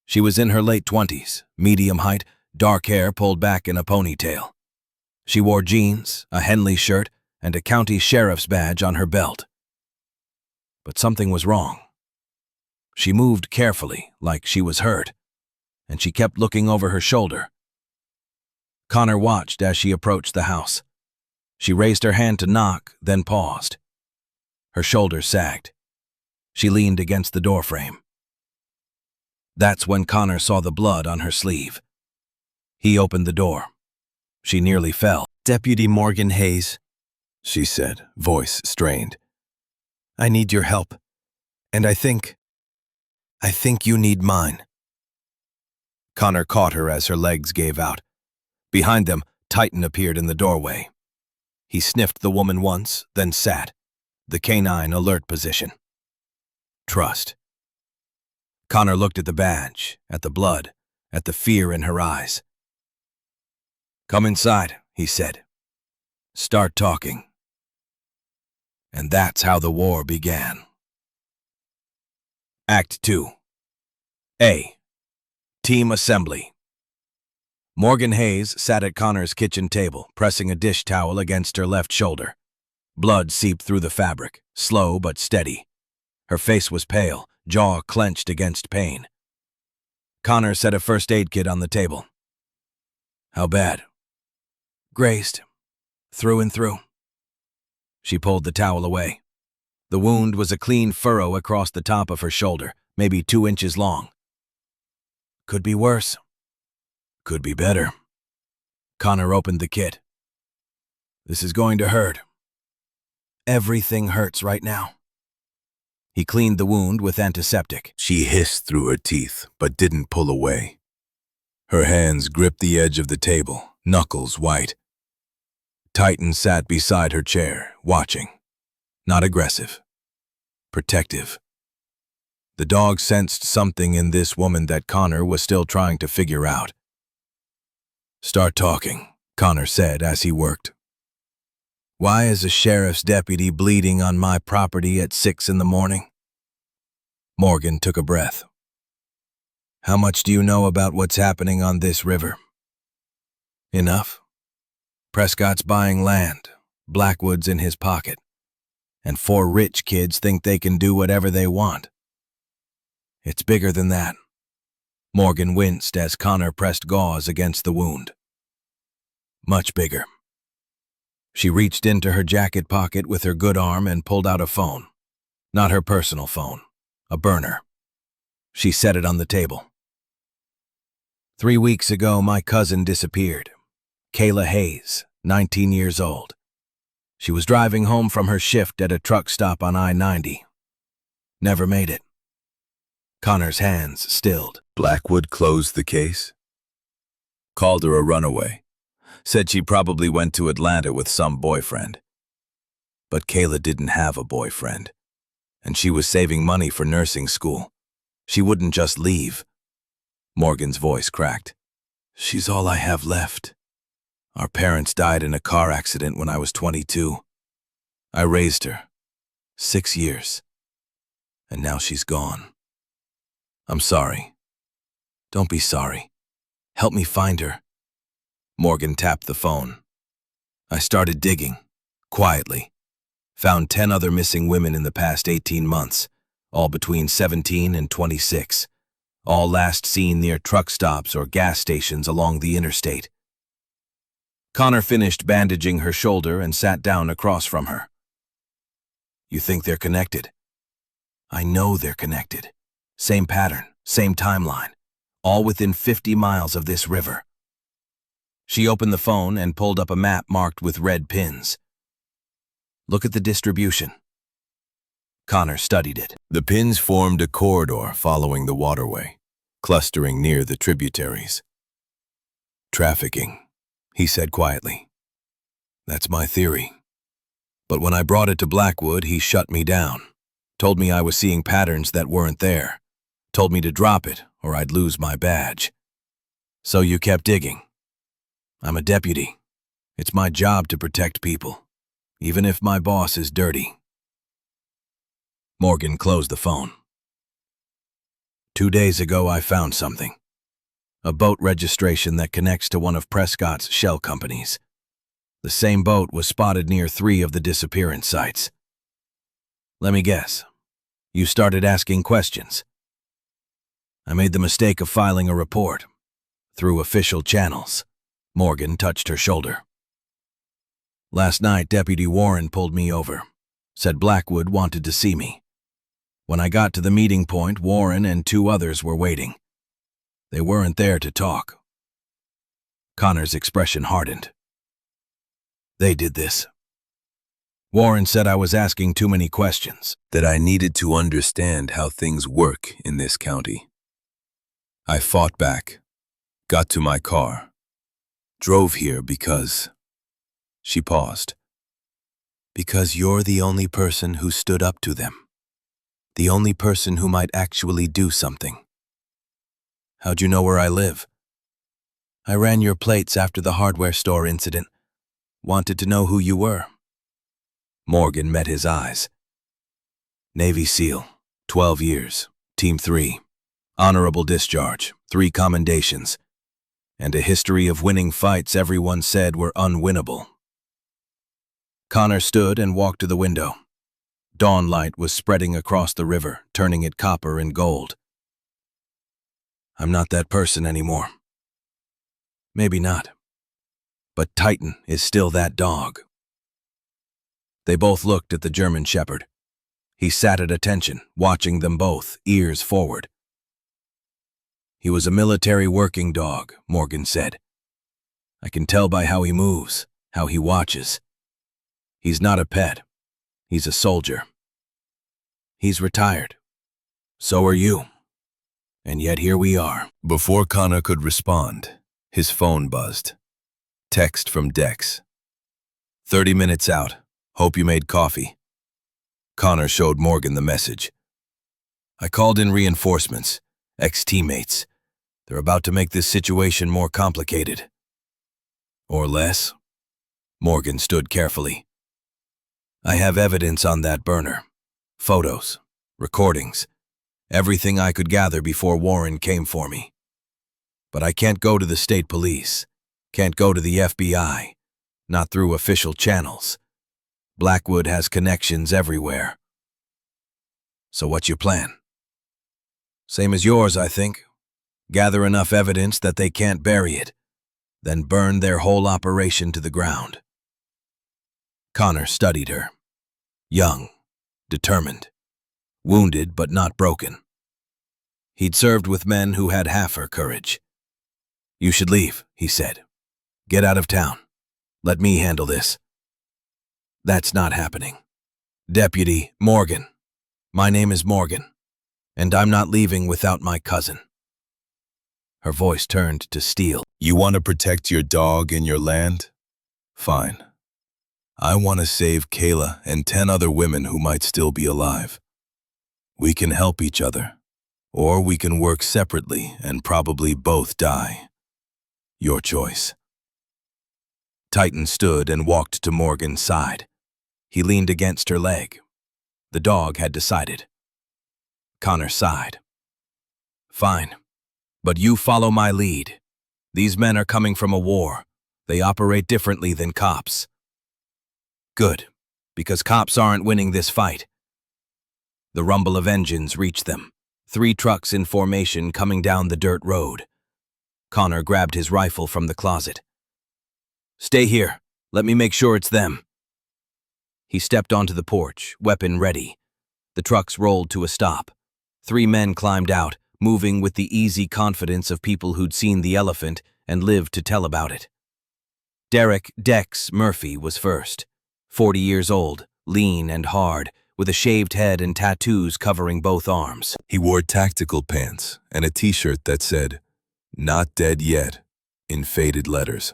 [SPEAKER 1] She was in her late 20s, medium height, dark hair pulled back in a ponytail. She wore jeans, a Henley shirt, and a county sheriff's badge on her belt. But something was wrong. She moved carefully, like she was hurt, and she kept looking over her shoulder. Connor watched as she approached the house. She raised her hand to knock, then paused. Her shoulders sagged. She leaned against the doorframe. That's when Connor saw the blood on her sleeve. He opened the door. She nearly fell.
[SPEAKER 3] Deputy Morgan Hayes,
[SPEAKER 1] She said, voice strained.
[SPEAKER 3] I need your help. And I think you need mine.
[SPEAKER 1] Connor caught her as her legs gave out. Behind them, Titan appeared in the doorway. He sniffed the woman once, then sat, the canine alert position. Trust. Connor looked at the badge, at the blood, at the fear in her eyes. Come inside, he said. Start talking. And that's how the war began. Act 2. A. Team Assembly. Morgan Hayes sat at Connor's kitchen table, pressing a dish towel against her left shoulder. Blood seeped through the fabric, slow but steady. Her face was pale, jaw clenched against pain. Connor set a first aid kit on the table.
[SPEAKER 2] How bad?
[SPEAKER 3] Grazed. Through and through.
[SPEAKER 2] She pulled the towel away. The wound was a clean furrow across the top of her shoulder, maybe 2 inches long.
[SPEAKER 3] Could be worse.
[SPEAKER 2] Could be better. Connor opened the kit. This is going to hurt.
[SPEAKER 3] Everything hurts right now.
[SPEAKER 2] He cleaned the wound with antiseptic.
[SPEAKER 1] She hissed through her teeth, but didn't pull away. Her hands gripped the edge of the table, knuckles white. Titan sat beside her chair, watching. Not aggressive. Protective. The dog sensed something in this woman that Connor was still trying to figure out. "Start talking," Connor said as he worked.
[SPEAKER 3] Why is a sheriff's deputy bleeding on my property at 6 in the morning?
[SPEAKER 2] Morgan took a breath.
[SPEAKER 3] How much do you know about what's happening on this river?
[SPEAKER 2] Enough.
[SPEAKER 3] Prescott's buying land, Blackwood's in his pocket, and 4 rich kids think they can do whatever they want.
[SPEAKER 2] It's bigger than that. Morgan winced as Connor pressed gauze against the wound.
[SPEAKER 3] Much bigger.
[SPEAKER 2] She reached into her jacket pocket with her good arm and pulled out a phone. Not her personal phone, a burner. She set it on the table.
[SPEAKER 3] 3 weeks ago, my cousin disappeared. Kayla Hayes, 19 years old. She was driving home from her shift at a truck stop on I-90. Never made it. Connor's hands stilled.
[SPEAKER 1] Blackwood closed the case. Called her a runaway. Said she probably went to Atlanta with some boyfriend. But Kayla didn't have a boyfriend, and she was saving money for nursing school. She wouldn't just leave. Morgan's voice cracked. She's all I have left. Our parents died in a car accident when I was 22. I raised her. 6 years. And now she's gone. I'm sorry. Don't be sorry. Help me find her. Morgan tapped the phone. I started digging, quietly. Found 10 other missing women in the past 18 months, all between 17 and 26. All last seen near truck stops or gas stations along the interstate. Connor finished bandaging her shoulder and sat down across from her. You think they're connected? I know they're connected. Same pattern, same timeline, all within 50 miles of this river. She opened the phone and pulled up a map marked with red pins. Look at the distribution. Connor studied it. The pins formed a corridor following the waterway, clustering near the tributaries. Trafficking, he said quietly. That's my theory. But when I brought it to Blackwood, he shut me down. Told me I was seeing patterns that weren't there. Told me to drop it or I'd lose my badge. So you kept digging. I'm a deputy. It's my job to protect people, even if my boss is dirty. Morgan closed the phone. 2 days ago, I found something. A boat registration that connects to one of Prescott's shell companies. The same boat was spotted near 3 of the disappearance sites. Let me guess. You started asking questions. I made the mistake of filing a report. Through official channels. Morgan touched her shoulder. Last night, Deputy Warren pulled me over. Said Blackwood wanted to see me. When I got to the meeting point, Warren and 2 others were waiting. They weren't there to talk. Connor's expression hardened. They did this. Warren said I was asking too many questions, that I needed to understand how things work in this county. I fought back, got to my car, drove here because... She paused. Because you're the only person who stood up to them. The only person who might actually do something. How'd you know where I live? I ran your plates after the hardware store incident. Wanted to know who you were. Morgan met his eyes. Navy SEAL, 12 years, Team 3. Honorable discharge, 3 commendations. And a history of winning fights everyone said were unwinnable. Connor stood and walked to the window. Dawn light was spreading across the river, turning it copper and gold. I'm not that person anymore. Maybe not.
[SPEAKER 3] But Titan is still that dog. They both looked at the German shepherd. He sat at attention, watching them both, ears forward. He was a military working dog, Morgan said. I can tell by how he moves, how he watches. He's not a pet. He's a soldier. He's retired. So are you. And yet here we are.
[SPEAKER 2] Before Connor could respond, his phone buzzed. Text from Dex. 30 minutes out. Hope you made coffee. Connor showed Morgan the message. I called in reinforcements, ex-teammates. They're about to make this situation more complicated. Or less. Morgan stood carefully. I have evidence on that burner. Photos, recordings, everything I could gather before Warren came for me. But I can't go to the state police, can't go to the FBI, not through official channels. Blackwood has connections everywhere. So what's your plan? Same as yours, I think. Gather enough evidence that they can't bury it, then burn their whole operation to the ground. Connor studied her. Young, determined, wounded but not broken. He'd served with men who had half her courage. You should leave, he said. Get out of town. Let me handle this. That's not happening. Deputy Morgan. My name is Morgan, and I'm not leaving without my cousin. Her voice turned to steel. You want to protect your dog and your land? Fine. I want to save Kayla and 10 other women who might still be alive. We can help each other, or we can work separately and probably both die. Your choice.
[SPEAKER 3] Titan stood and walked to Morgan's side. He leaned against her leg. The dog had decided. Connor sighed. Fine, but you follow my lead. These men are coming from a war. They operate differently than cops. Good, because cops aren't winning this fight. The rumble of engines reached them. 3 trucks in formation coming down the dirt road. Connor grabbed his rifle from the closet. Stay here. Let me make sure it's them. He stepped onto the porch, weapon ready. The trucks rolled to a stop. 3 men climbed out, moving with the easy confidence of people who'd seen the elephant and lived to tell about it. Derek Dex Murphy was first. 40 years old, lean and hard, with a shaved head and tattoos covering both arms.
[SPEAKER 2] He wore tactical pants and a t-shirt that said, "Not dead yet," in faded letters.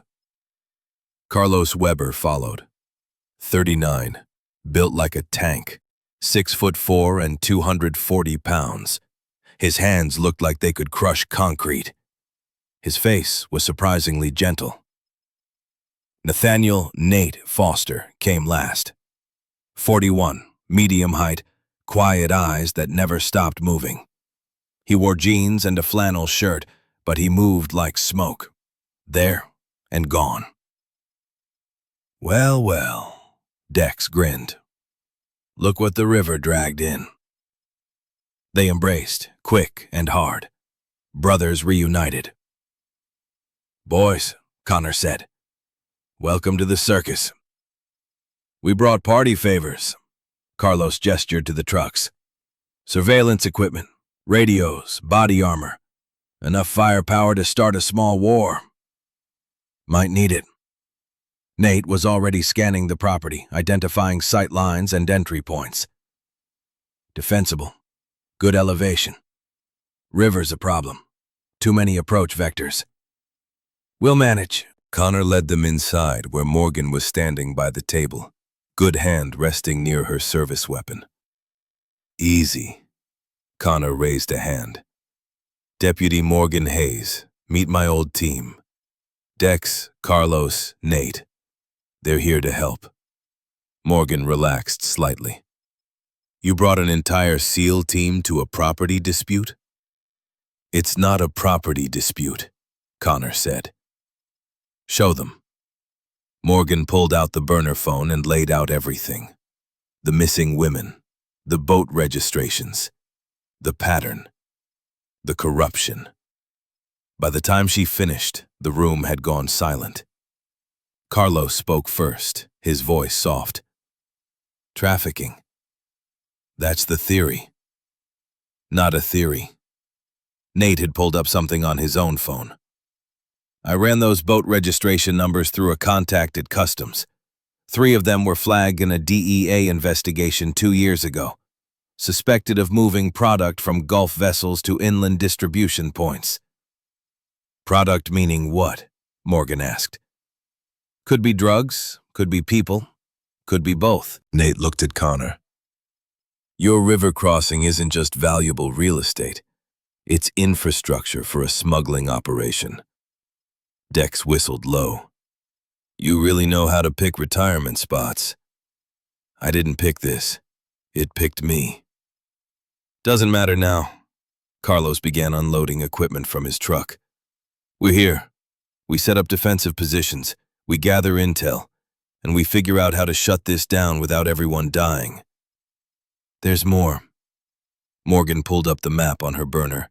[SPEAKER 2] Carlos Weber followed. 39, built like a tank, 6'4" and 240 pounds. His hands looked like they could crush concrete. His face was surprisingly gentle. Nathaniel Nate Foster came last. 41, medium height, quiet eyes that never stopped moving. He wore jeans and a flannel shirt, but he moved like smoke. There and gone. Well, well, Dex grinned. Look what the river dragged in. They embraced, quick and hard. Brothers reunited. Boys, Connor said, welcome to the circus. We brought party favors. Carlos gestured to the trucks. Surveillance equipment, radios, body armor. Enough firepower to start a small war. Might need it. Nate was already scanning the property, identifying sight lines and entry points. Defensible. Good elevation. River's a problem. Too many approach vectors. We'll manage. Connor led them inside where Morgan was standing by the table, good hand resting near her service weapon. Easy. Connor raised a hand. Deputy Morgan Hayes, meet my old team. Dex, Carlos, Nate. They're here to help. Morgan relaxed slightly. You brought an entire SEAL team to a property dispute? It's not a property dispute, Connor said. Show them. Morgan pulled out the burner phone and laid out everything. The missing women, the boat registrations, the pattern, the corruption. By the time she finished, the room had gone silent. Carlos spoke first, his voice soft. Trafficking. That's the theory. Not a theory. Nate had pulled up something on his own phone. I ran those boat registration numbers through a contact at Customs. 3 of them were flagged in a DEA investigation 2 years ago, suspected of moving product from Gulf vessels to inland distribution points. Product meaning what? Morgan asked. Could be drugs, could be people, could be both.
[SPEAKER 1] Nate looked at Connor. Your river crossing isn't just valuable real estate. It's infrastructure for a smuggling operation. Dex whistled low. You really know how to pick retirement spots. I didn't pick this. It picked me. Doesn't matter now. Carlos began unloading equipment from his truck. We're here. We set up defensive positions. We gather intel. And we figure out how to shut this down without everyone dying. There's more. Morgan pulled up the map on her burner.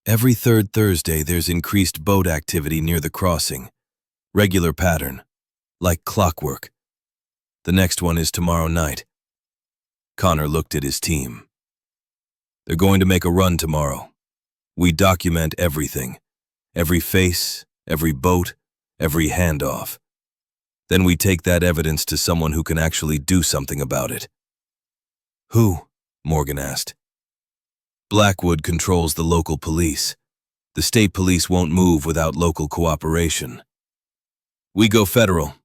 [SPEAKER 1] Every 3rd Thursday there's increased boat activity near the crossing. Regular pattern. Like clockwork. The next one is tomorrow night. Connor looked at his team. They're going to make a run tomorrow. We document everything. Every face, every boat, every handoff. Then we take that evidence to someone who can actually do something about it. Who? Morgan asked. Blackwood controls the local police. The state police won't move without local cooperation. We go federal.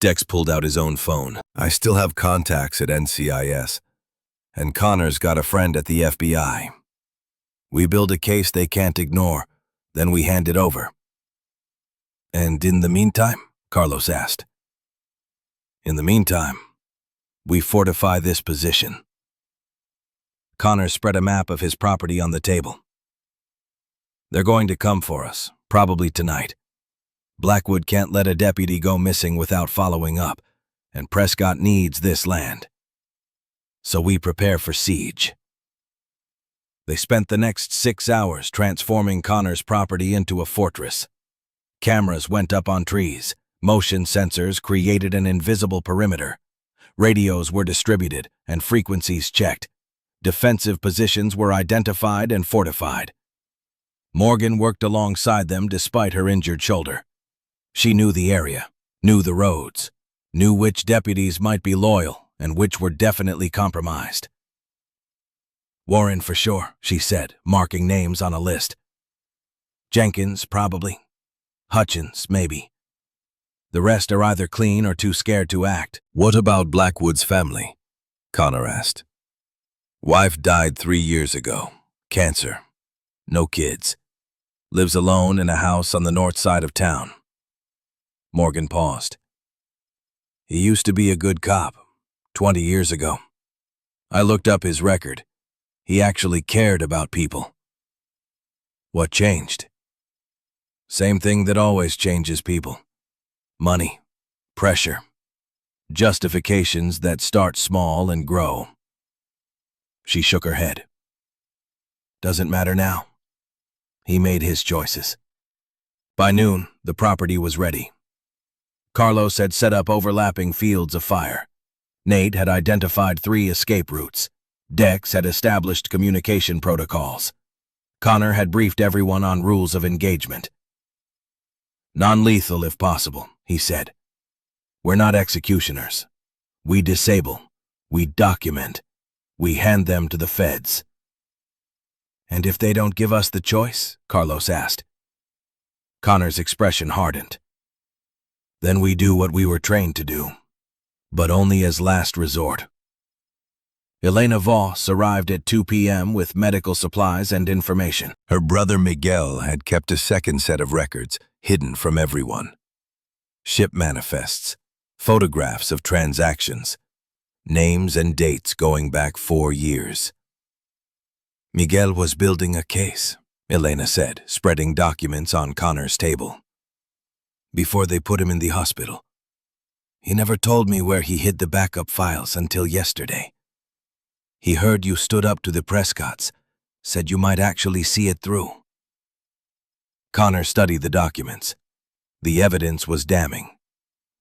[SPEAKER 1] Dex pulled out his own phone. I still have contacts at NCIS, and Connor's got a friend at the FBI. We build a case they can't ignore, then we hand it over. And in the meantime? Carlos asked. In the meantime, we fortify this position. Connor spread a map of his property on the table. They're going to come for us, probably tonight. Blackwood can't let a deputy go missing without following up, and Prescott needs this land. So we prepare for siege. They spent the next 6 hours transforming Connor's property into a fortress. Cameras went up on trees. Motion sensors created an invisible perimeter. Radios were distributed and frequencies checked. Defensive positions were identified and fortified. Morgan worked alongside them despite her injured shoulder. She knew the area, knew the roads, knew which deputies might be loyal and which were definitely compromised. Warren for sure, she said, marking names on a list. Jenkins, probably. Hutchins, maybe. The rest are either clean or too scared to act. What about Blackwood's family? Connor asked. Wife died 3 years ago. Cancer. No kids. Lives alone in a house on the north side of town. Morgan paused. He used to be a good cop, 20 years ago. I looked up his record. He actually cared about people. What changed? Same thing that always changes people. Money, pressure, justifications that start small and grow. She shook her head. Doesn't matter now. He made his choices. By noon, the property was ready. Carlos had set up overlapping fields of fire. Nate had identified 3 escape routes. Dex had established communication protocols. Connor had briefed everyone on rules of engagement. Non-lethal if possible, he said. We're not executioners. We disable. We document. We hand them to the feds. And if they don't give us the choice? Carlos asked. Connor's expression hardened. Then we do what we were trained to do, but only as last resort. Elena Voss arrived at 2 p.m. with medical supplies and information. Her brother Miguel had kept a second set of records, hidden from everyone. Ship manifests, photographs of transactions, names and dates going back 4 years. Miguel was building a case, Elena said, spreading documents on Connor's table. Before they put him in the hospital. He never told me where he hid the backup files until yesterday. He heard you stood up to the Prescotts, said you might actually see it through. Connor studied the documents. The evidence was damning.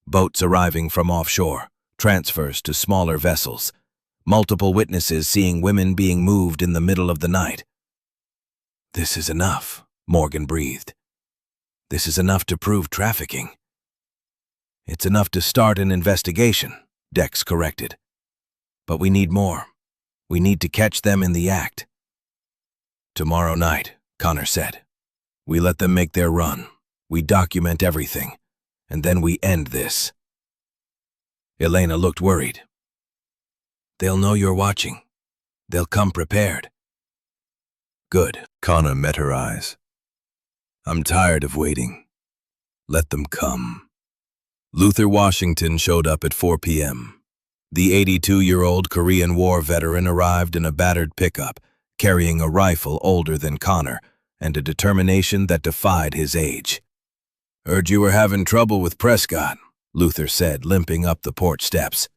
[SPEAKER 3] boats arriving from offshore, transfers to smaller vessels, multiple witnesses seeing women being moved in the middle of the night. "This is enough," Morgan breathed. "This is enough to prove trafficking." "It's enough to start an investigation," Dex corrected. "But we need more. We need to catch them in the act." "Tomorrow night," Connor said. "We let them make their run. We document everything. And then we end this." Elena looked worried. "They'll know you're watching. They'll come prepared." "Good."
[SPEAKER 1] Connor met her eyes. "I'm tired of waiting. Let them come." Luther Washington showed up at 4 p.m. The 82-year-old Korean War veteran arrived in a battered pickup, carrying a rifle older than Connor and a determination that defied his age. "Heard you were having trouble with Prescott," Luther said, limping up the porch steps.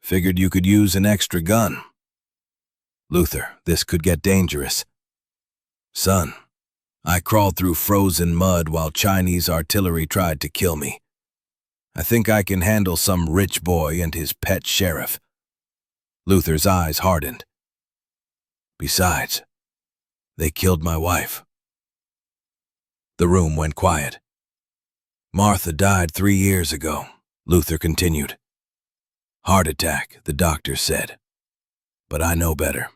[SPEAKER 1] "Figured you could use an extra gun." "Luther, this could get dangerous." "Son, I crawled through frozen mud while Chinese artillery tried to kill me. I think I can handle some rich boy and his pet sheriff." Luther's eyes hardened. "Besides, they killed my wife." The room went quiet. "Martha died 3 years ago," Luther continued. "Heart attack, the doctor said. But I know better.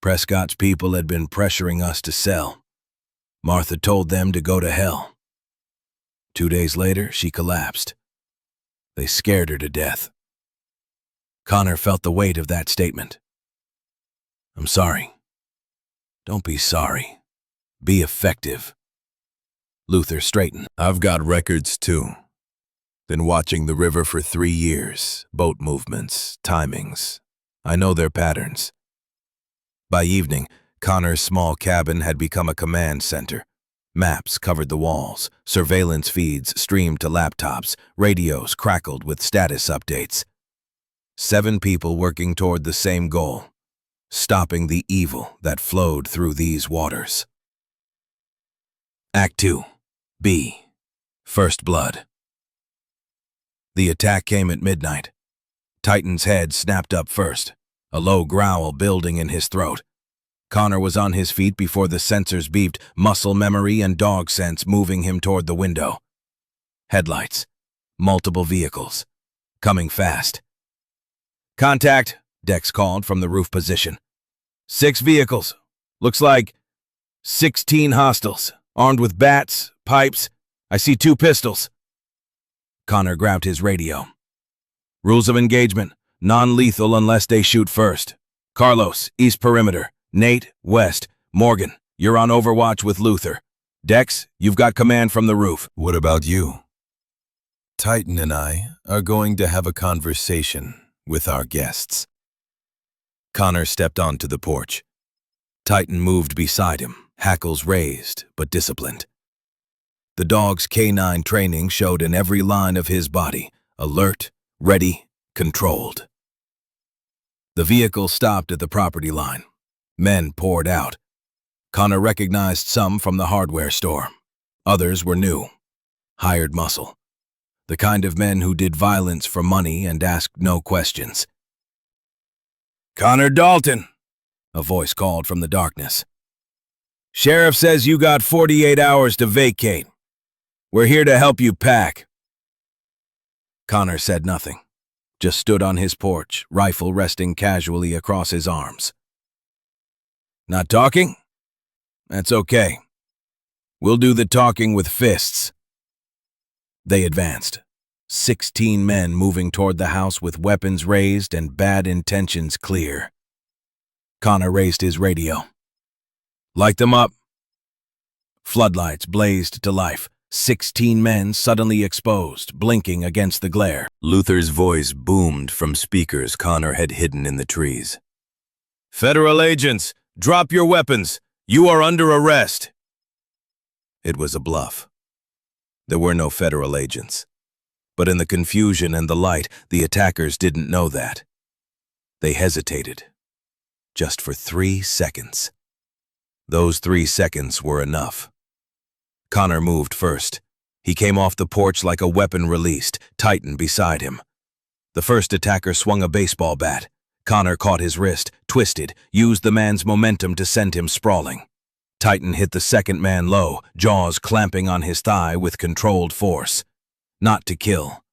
[SPEAKER 1] Prescott's people had been pressuring us to sell. Martha told them to go to hell. 2 days later, she collapsed. They scared her to death." Connor felt the weight of that statement. "I'm sorry." "Don't be sorry. Be effective." Luther straightened. "I've got records too. Been watching the river for 3 years, boat movements, timings. I know their patterns." By evening, Connor's small cabin had become a command center. Maps covered the walls, surveillance feeds streamed to laptops, radios crackled with status updates. 7 people working toward the same goal: stopping the evil that flowed through these waters. Act 2. B. First Blood. The attack came at midnight. Titan's head snapped up first, a low growl building in his throat. Connor was on his feet before the sensors beeped, muscle memory and dog sense moving him toward the window. Headlights. Multiple vehicles. Coming fast. "Contact," Dex called from the roof position. 6 vehicles. Looks like 16 hostiles, armed with bats, pipes. I see 2 pistols. Connor grabbed his radio. "Rules of engagement. Non-lethal unless they shoot first. Carlos, east perimeter. Nate, west. Morgan, you're on overwatch with Luther. Dex, you've got command from the roof." "What about you?" "Titan and I are going to have a conversation with our guests." Connor stepped onto the porch. Titan moved beside him, hackles raised but disciplined. The dog's canine training showed in every line of his body, alert, ready, controlled. The vehicle stopped at the property line. Men poured out. Connor recognized some from the hardware store. Others were new, hired muscle. The kind of men who did violence for money and asked no questions. "Connor Dalton," a voice called from the darkness. "Sheriff says you got 48 hours to vacate. We're here to help you pack." Connor said nothing, just stood on his porch, rifle resting casually across his arms. "Not talking? That's okay. We'll do the talking with fists." They advanced, 16 men moving toward the house with weapons raised and bad intentions clear. Connor raised his radio. "Light them up." Floodlights blazed to life, 16 men suddenly exposed, blinking against the glare. Luther's voice boomed from speakers Connor had hidden in the trees. "Federal agents, drop your weapons. You are under arrest." It was a bluff. There were no federal agents. But in the confusion and the light, the attackers didn't know that. They hesitated. Just for 3 seconds. Those 3 seconds were enough. Connor moved first,
[SPEAKER 3] He came off the porch like a weapon released, Titan beside him. The first attacker swung a baseball bat. Connor caught his wrist, twisted, used the man's momentum to send him sprawling. Titan hit the second man low, jaws clamping on his thigh with controlled force. Not to kill,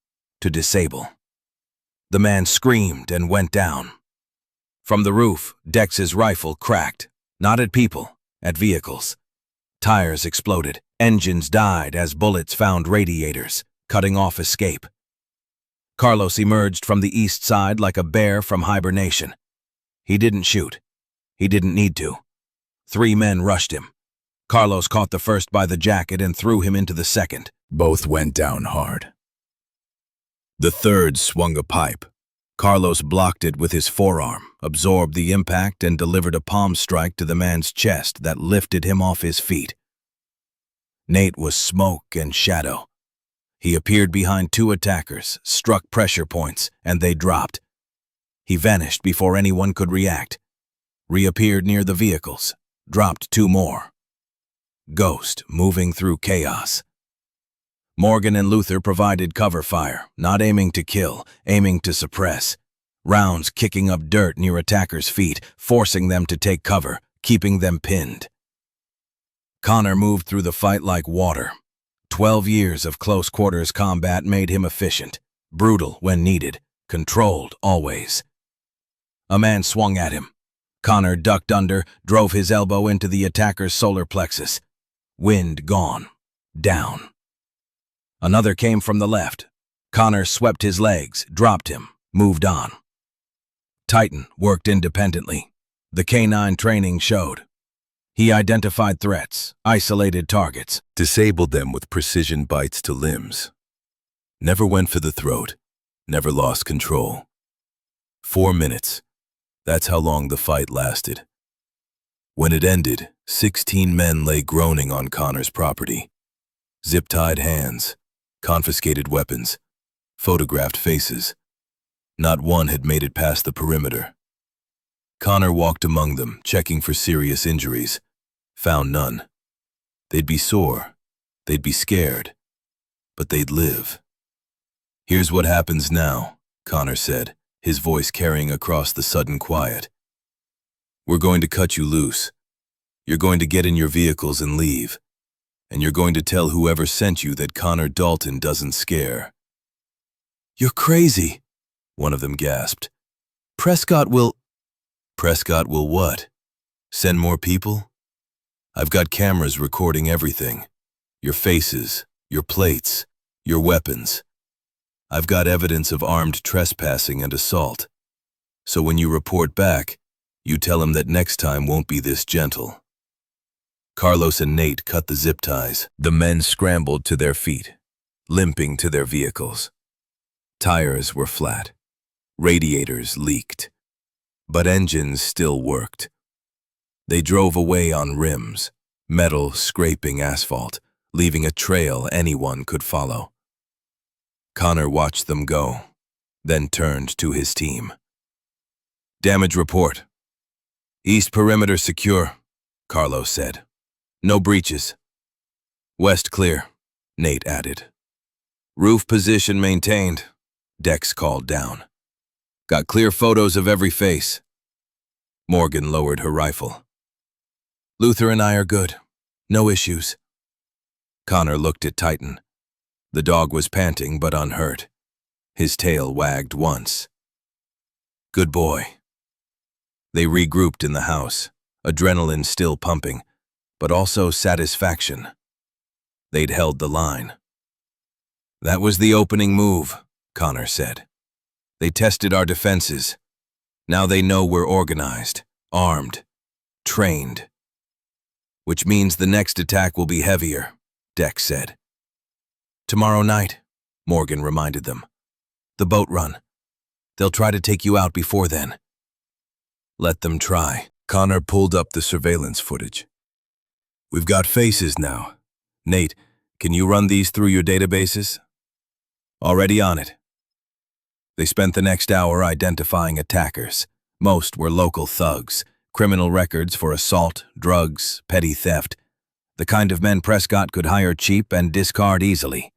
[SPEAKER 3] to disable. The man screamed and went down. From the roof, Dex's rifle cracked, not at people, at vehicles. Tires exploded, engines died as bullets found radiators, cutting off escape. Carlos emerged from the east side like a bear from hibernation. He didn't shoot. He didn't need to. 3 men rushed him. Carlos caught the first by the jacket and threw him into the second.
[SPEAKER 1] Both went down hard. The third swung a pipe. Carlos blocked it with his forearm, absorbed the impact, and delivered a palm strike to the man's chest that lifted him off his feet. Nate was smoke and shadow. He appeared behind 2 attackers, struck pressure points, and they dropped. He vanished before anyone could react. Reappeared near the vehicles, dropped 2 more. Ghost moving through chaos. Morgan and Luther provided cover fire, not aiming to kill, aiming to suppress. Rounds kicking up dirt near attackers' feet, forcing them to take cover, keeping them pinned. Connor moved through the fight like water. 12 years of close-quarters combat made him efficient, brutal when needed, controlled always. A man swung at him. Connor ducked under, drove his elbow into the attacker's solar plexus. Wind gone. Down. Another came from the left. Connor swept his legs, dropped him, moved on. Titan worked independently. The canine training showed. He identified threats, isolated targets, Disabled them with precision bites to limbs. Never went for the throat. Never lost control. 4 minutes. That's how long the fight lasted. When it ended, 16 men lay groaning on Connor's property. Zip-tied hands, confiscated weapons, photographed faces. Not one had made it past the perimeter. Connor walked among them, checking for serious injuries. Found none. They'd be sore. They'd be scared. But they'd live. "Here's what happens now," Connor said, his voice carrying across the sudden quiet. "We're going to cut you loose. You're going to get in your vehicles and leave. And you're going to tell whoever sent you that Connor Dalton doesn't scare." "You're crazy," one of them gasped. Prescott will what? Send more people? I've got cameras recording everything. Your faces, your plates, your weapons. I've got evidence of armed trespassing and assault. So when you report back, you tell him that next time won't be this gentle." Carlos and Nate cut the zip ties. The men scrambled to their feet, limping to their vehicles. Tires were flat. Radiators leaked. But engines still worked. They drove away on rims, metal scraping asphalt, leaving a trail anyone could follow. Connor watched them go, then turned to his team. "Damage report. East perimeter secure," Carlos said. "No breaches." "West clear," Nate added. "Roof position maintained," Dex called down. "Got clear photos of every face." Morgan lowered her rifle. "Luther and I are good. No issues." Connor looked at Titan. The dog was panting but unhurt. His tail wagged once. "Good boy." They regrouped in the house, adrenaline still pumping, but also satisfaction. They'd held the line. "That was the opening move," Connor said. "They tested our defenses. Now they know we're organized, armed, trained." "Which means the next attack will be heavier," Dex said. "Tomorrow night," Morgan reminded them. "The boat run. They'll try to take you out before then." "Let them try." Connor pulled up the surveillance footage. "We've got faces now. Nate, can you run these through your databases?" "Already on it." They spent the next hour identifying attackers. Most were local thugs, criminal records for assault, drugs, petty theft.
[SPEAKER 3] The kind of men Prescott could hire cheap and discard easily.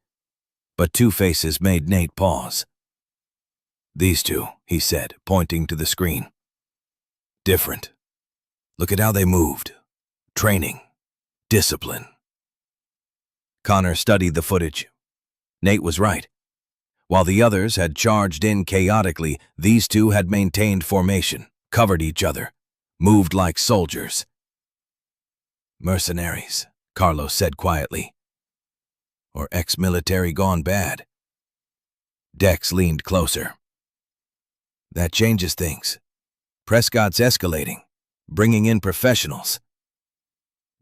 [SPEAKER 3] But two faces made Nate pause. "These two," he said, pointing to the screen. "Different. Look at how they moved. Training. Discipline." Connor studied the footage. Nate was right. While the others had charged in chaotically, these two had maintained formation, covered each other, moved like soldiers. "Mercenaries," Carlos said quietly. "Or ex-military gone bad." Dex leaned closer. "That changes things. Prescott's escalating, bringing in professionals."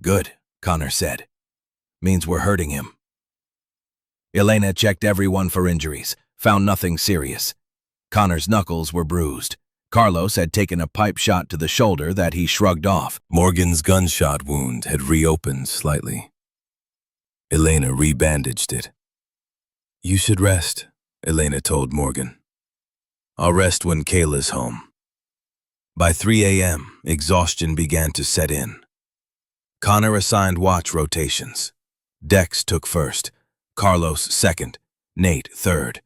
[SPEAKER 3] "Good," Connor said. "Means we're hurting him." Elena checked everyone for injuries, found nothing serious. Connor's knuckles were bruised. Carlos had taken a pipe shot to the shoulder that he shrugged off.
[SPEAKER 1] Morgan's gunshot wound had reopened slightly. Elena rebandaged it. "You should rest," Elena told Morgan. "I'll rest when Kayla's home." By 3 a.m., exhaustion began to set in. Connor assigned watch rotations. Dex took first, Carlos second, Nate third.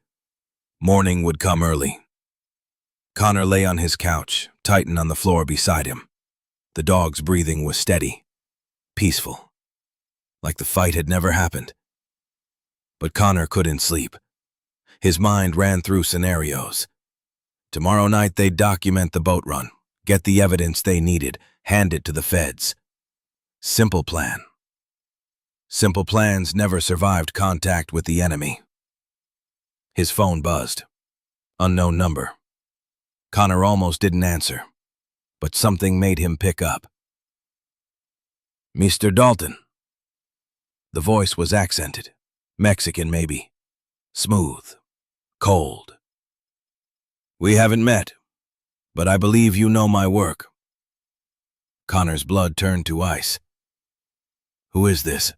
[SPEAKER 1] Morning would come early. Connor lay on his couch, Titan on the floor beside him. The dog's breathing was steady, peaceful, like the fight had never happened. But Connor couldn't sleep. His mind ran through scenarios. Tomorrow night they'd document the boat run, get the evidence they needed, hand it to the feds. Simple plan. Simple plans never survived contact with the enemy. His phone buzzed. Unknown number. Connor almost didn't answer, but something made him pick up. "Mr. Dalton." The voice was accented, Mexican maybe, smooth, cold. "We haven't met, but I believe you know my work." Connor's blood turned to ice. "Who is this?"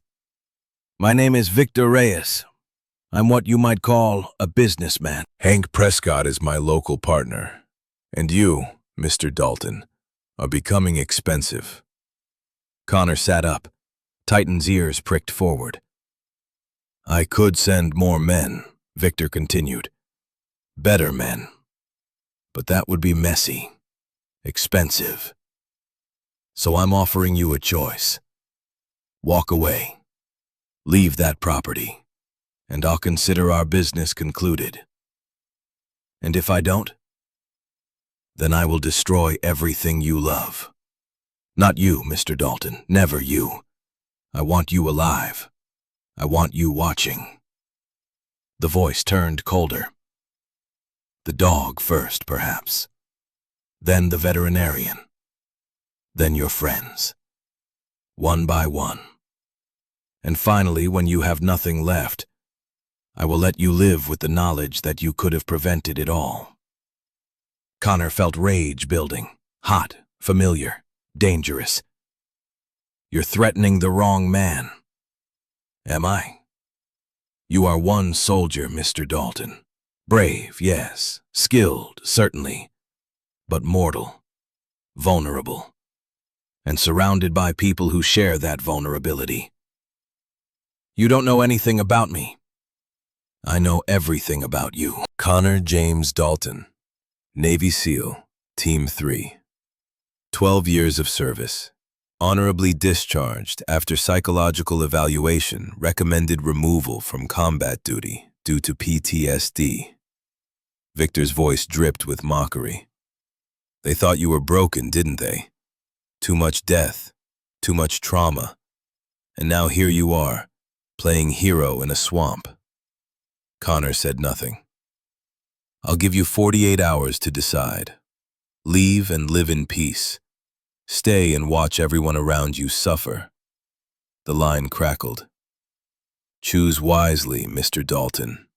[SPEAKER 1] "My name is Victor Reyes. I'm what you might call a businessman." "Hank Prescott is my local partner. And you, Mr. Dalton, are becoming expensive."
[SPEAKER 3] Connor sat up. Titan's ears pricked forward.
[SPEAKER 1] "I could send more men," Victor continued. "Better men. But that would be messy, expensive. So I'm offering you a choice. Walk away. Leave that property, and I'll consider our business concluded. And if I don't, then I will destroy everything you love. Not you, Mr. Dalton, never you. I want you alive. I want you watching." The voice turned colder. "The dog first, perhaps. Then the veterinarian. Then your friends. One by one. And finally, when you have nothing left, I will let you live with the knowledge that you could have prevented it all." Connor felt rage building, hot, familiar, dangerous. "You're threatening the wrong man." "Am I?" "You are one soldier, Mr. Dalton. Brave, yes, skilled, certainly, but mortal, vulnerable, and surrounded by people who share that vulnerability." "You don't know anything about me." "I know everything about you." Connor James Dalton, Navy SEAL, Team 3. 12 years of service. Honorably discharged after psychological evaluation recommended removal from combat duty due to PTSD. Victor's voice dripped with mockery. "They thought you were broken, didn't they? Too much death, too much trauma. And now here you are, playing hero in a swamp." Connor said nothing. "I'll give you 48 hours to decide. Leave and live in peace. Stay and watch everyone around you suffer." The line crackled. "Choose wisely, Mr. Dalton."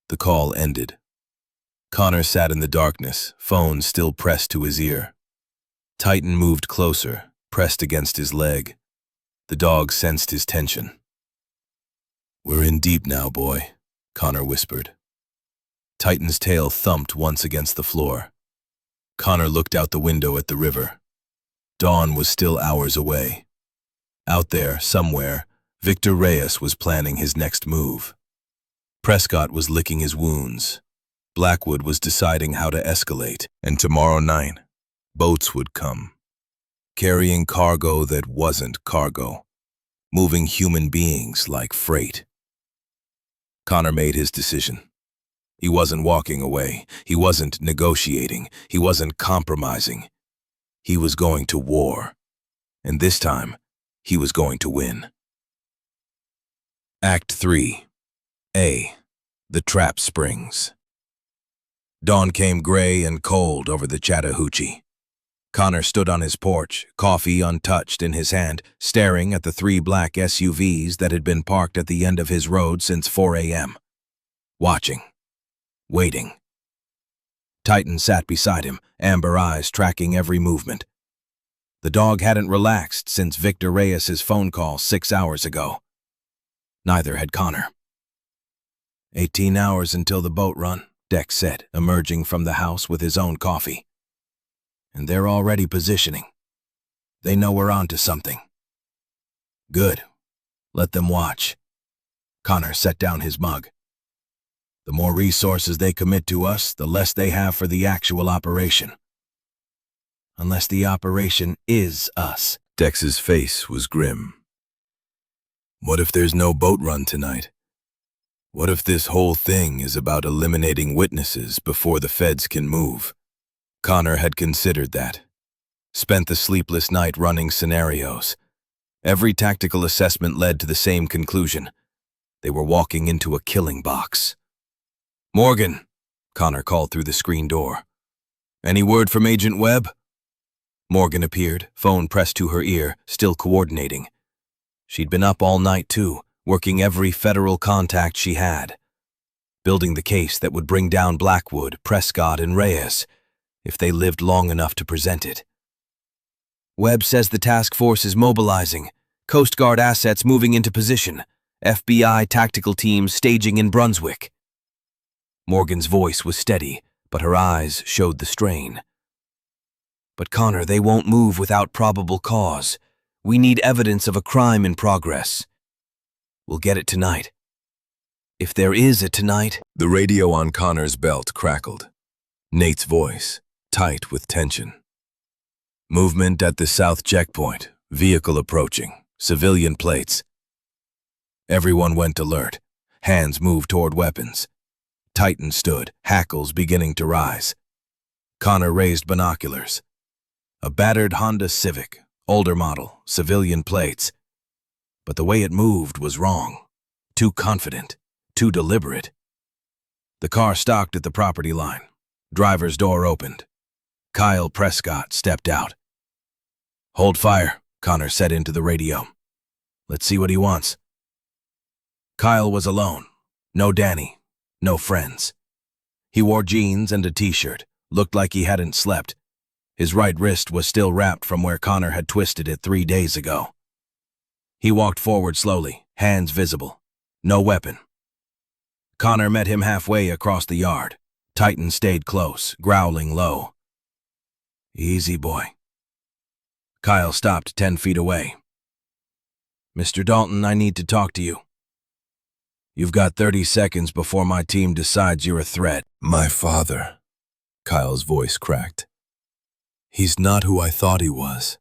[SPEAKER 1] The call ended. Connor sat in the darkness, phone still pressed to his ear. Titan moved closer, pressed against his leg. The dog sensed his tension. "We're in deep now, boy," Connor whispered. Titan's tail thumped once against the floor. Connor looked out the window at the river. Dawn was still hours away.
[SPEAKER 2] Out there, somewhere, Victor Reyes was planning his next move. Prescott was licking his wounds. Blackwood was deciding how to escalate.
[SPEAKER 1] And tomorrow night, boats would come, carrying cargo that wasn't cargo, moving human beings like freight. Connor made his decision. He wasn't walking away. He wasn't negotiating. He wasn't compromising. He was going to war. And this time, he was going to win. Act 3. A. The Trap Springs. Dawn came gray and cold over the Chattahoochee. Connor stood on his porch, coffee untouched in his hand, staring at the 3 black SUVs that had been parked at the end of his road since 4 a.m. Watching. Waiting. Titan sat beside him, amber eyes tracking every movement. The dog hadn't relaxed since Victor Reyes's phone call 6 hours ago. Neither had Connor. 18 hours until the boat run, Dex said, emerging from the house with his own coffee. And they're already positioning. They know we're on to something. Good. Let them watch. Connor set down his mug. The more resources they commit to us, the less they have for the actual operation. Unless the operation is us. Dex's face was grim. What if there's no boat run tonight? What if this whole thing is about eliminating witnesses before the feds can move? Connor had considered that. Spent the sleepless night running scenarios. Every tactical assessment led to the same conclusion. They were walking into a killing box. "Morgan," Connor called through the screen door. "Any word from Agent Webb?" Morgan appeared, phone pressed to her ear, still coordinating. She'd been up all night too, working every federal contact she had. Building the case that would bring down Blackwood, Prescott, and Reyes, if they lived long enough to present it. "Webb says the task force is mobilizing. Coast Guard assets moving into position. FBI tactical teams staging in Brunswick." Morgan's voice was steady, but her eyes showed the strain. "But Connor, they won't move without probable cause. We need evidence of a crime in progress. We'll get it tonight. If there is a tonight."
[SPEAKER 2] The radio on Connor's belt crackled. Nate's voice, tight with tension. "Movement at the south checkpoint. Vehicle approaching. Civilian plates." Everyone went alert. Hands moved toward weapons. Titan stood, hackles beginning to rise. Connor raised binoculars. A battered Honda Civic, older model, civilian plates. But the way it moved was wrong. Too confident, too deliberate. The car stopped at the property line. Driver's door opened. Kyle Prescott stepped out. "Hold fire," Connor said into the radio. "Let's see what he wants." Kyle was alone. No Danny. No friends. He wore jeans and a t-shirt, looked like he hadn't slept. His right wrist was still wrapped from where Connor had twisted it 3 days ago. He walked forward slowly, hands visible. No weapon. Connor met him halfway across the yard. Titan stayed close, growling low. "Easy, boy." Kyle stopped 10 feet away. "Mr. Dalton, I need to talk to you." "You've got 30 seconds before my team decides you're a threat."
[SPEAKER 1] "My father," Kyle's voice cracked. "He's not who I thought he was.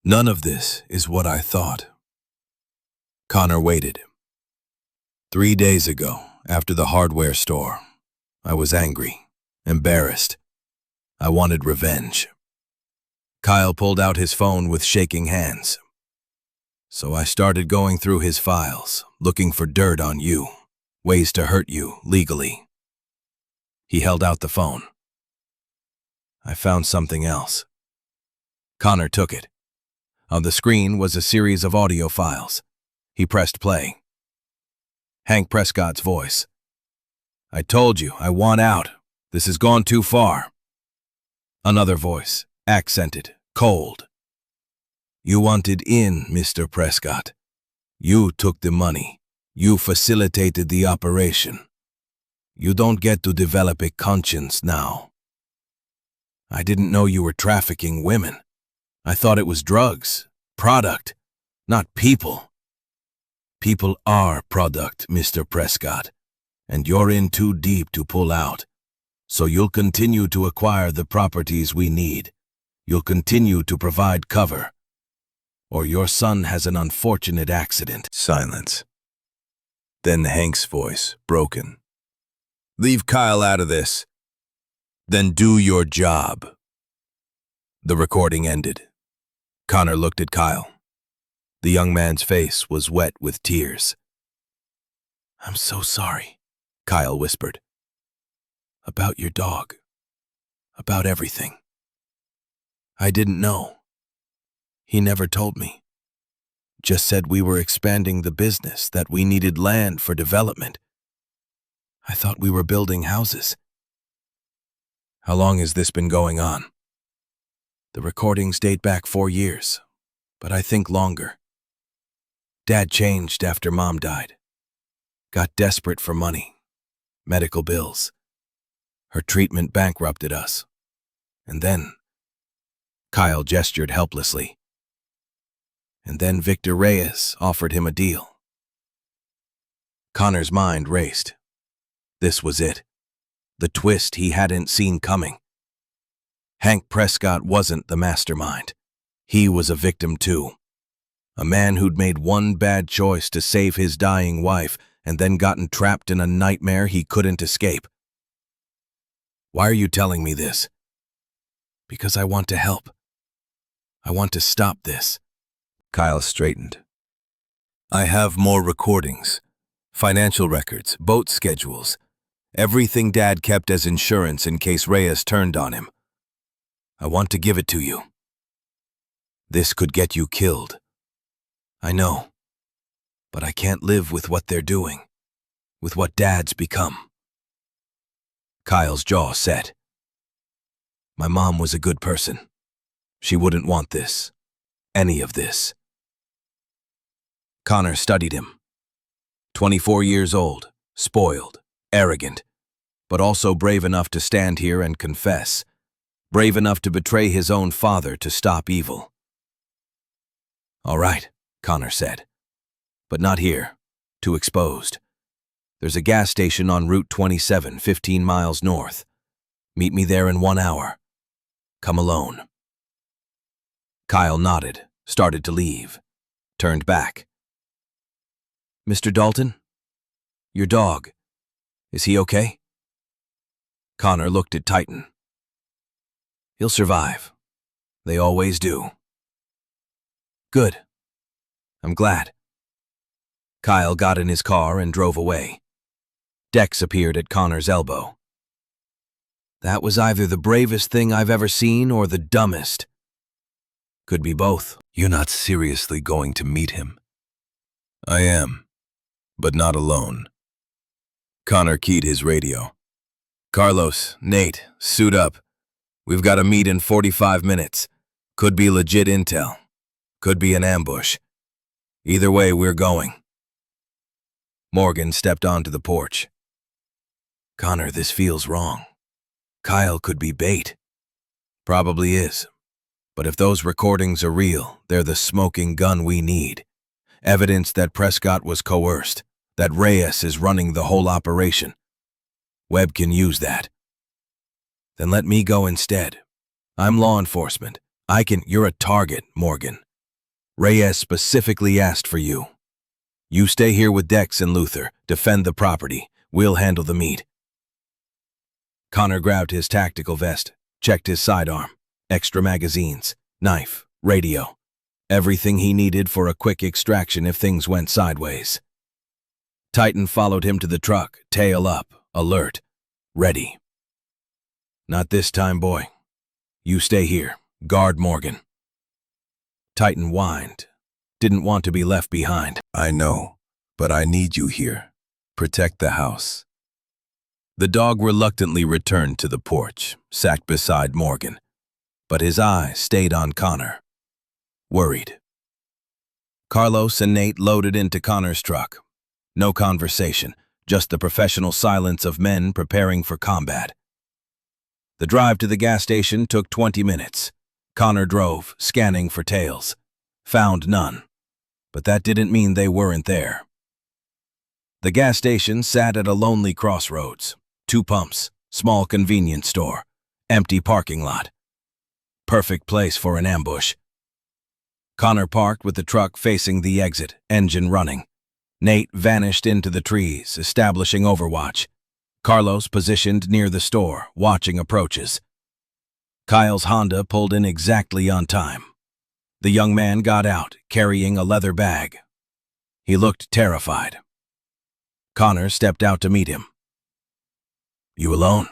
[SPEAKER 1] None of this is what I thought." Connor waited. 3 days ago, after the hardware store, I was angry, embarrassed. I wanted revenge. Kyle pulled out his phone with shaking hands. "So I started going through his files, looking for dirt on you, ways to hurt you legally." He held out the phone. "I found something else." Connor took it. On the screen was a series of audio files. He pressed play. Hank Prescott's voice. "I told you, I want out. This has gone too far." Another voice, accented, cold. "You wanted in, Mr. Prescott. You took the money. You facilitated the operation. You don't get to develop a conscience now." "I didn't know you were trafficking women. I thought it was drugs, product.
[SPEAKER 3] not people. People are product, Mr. Prescott, and you're in too deep to pull out. So you'll continue to acquire the properties we need. You'll continue to provide cover. Or your son has an unfortunate accident.
[SPEAKER 2] Silence. Then Hank's voice, broken. Leave Kyle out of this. Then do your job. The recording ended. Connor looked at Kyle. The young man's face was wet with tears.
[SPEAKER 3] I'm so sorry, Kyle whispered. About your dog. About everything. I didn't know. He never told me. Just said we were expanding the business, that we needed land for development. I thought we were building houses.
[SPEAKER 2] How long has this been going on?
[SPEAKER 3] The recordings date back 4 years, but I think longer. Dad changed after Mom died. Got desperate for money, medical bills. Her treatment bankrupted us. And then, Kyle gestured helplessly. And then Victor Reyes offered him a deal. Connor's mind raced. This was it. The twist he hadn't seen coming. Hank Prescott wasn't the mastermind. He was a victim too. A man who'd made one bad choice to save his dying wife and then gotten trapped in a nightmare he couldn't escape. Why are you telling me this? Because I want to help. I want to stop this.
[SPEAKER 2] Kyle straightened. I have more recordings, financial records, boat schedules, everything Dad kept as insurance in case Reyes turned on him. I want to give it to you. This could get you killed. I know, but I can't live with what they're doing, with what Dad's become. Kyle's jaw set. My mom was a good person. She wouldn't want this, any of this. Connor studied him. 24 years old, spoiled, arrogant, but also brave enough to stand here and confess, brave enough to betray his own father to stop evil. All right, Connor said, but not here, too exposed. There's a gas station on Route 27, 15 miles north. Meet me there in 1 hour. Come alone. Kyle nodded, started to leave, turned back. Mr. Dalton? Your dog. Is he okay? Connor looked at Titan. He'll survive. They always do. Good. I'm glad. Kyle got in his car and drove away. Dex appeared at Connor's elbow. That was either the bravest thing I've ever seen or the dumbest. Could be both. You're not seriously going to meet him. I am, but not alone. Connor keyed his radio. Carlos, Nate, suit up. We've got to meet in 45 minutes. Could be legit intel. Could be an ambush. Either way, we're going. Morgan stepped onto the porch. Connor, this feels wrong. Kyle could be bait. Probably is. But if those recordings are real, they're the smoking gun we need. Evidence that Prescott was coerced, that Reyes is running the whole operation. Webb can use that. Then let me go instead. I'm law enforcement. You're a target, Morgan. Reyes specifically asked for you. You stay here with Dex and Luther, defend the property. We'll handle the meat. Connor grabbed his tactical vest, checked his sidearm, extra magazines, knife, radio, everything he needed for a quick extraction if things went sideways. Titan followed him to the truck, tail up, alert, ready. Not this time, boy. You stay here, guard Morgan. Titan whined, didn't want to be left behind. I know, but I need you here. Protect the house. The dog reluctantly returned to the porch, sat beside Morgan, but his eyes stayed on Connor, worried. Carlos and Nate loaded into Connor's truck. No conversation, just the professional silence of men preparing for combat. The drive to the gas station took 20 minutes. Connor drove, scanning for tails. Found none.
[SPEAKER 3] but that didn't mean they weren't there. The gas station sat at a lonely crossroads. 2 pumps, small convenience store, empty parking lot. Perfect place for an ambush. Connor parked with the truck facing the exit, engine running. Nate vanished into the trees, establishing overwatch. Carlos positioned near the store, watching approaches. Kyle's Honda pulled in exactly on time. The young man got out, carrying a leather bag. He looked terrified. Connor stepped out to meet him. "You alone?"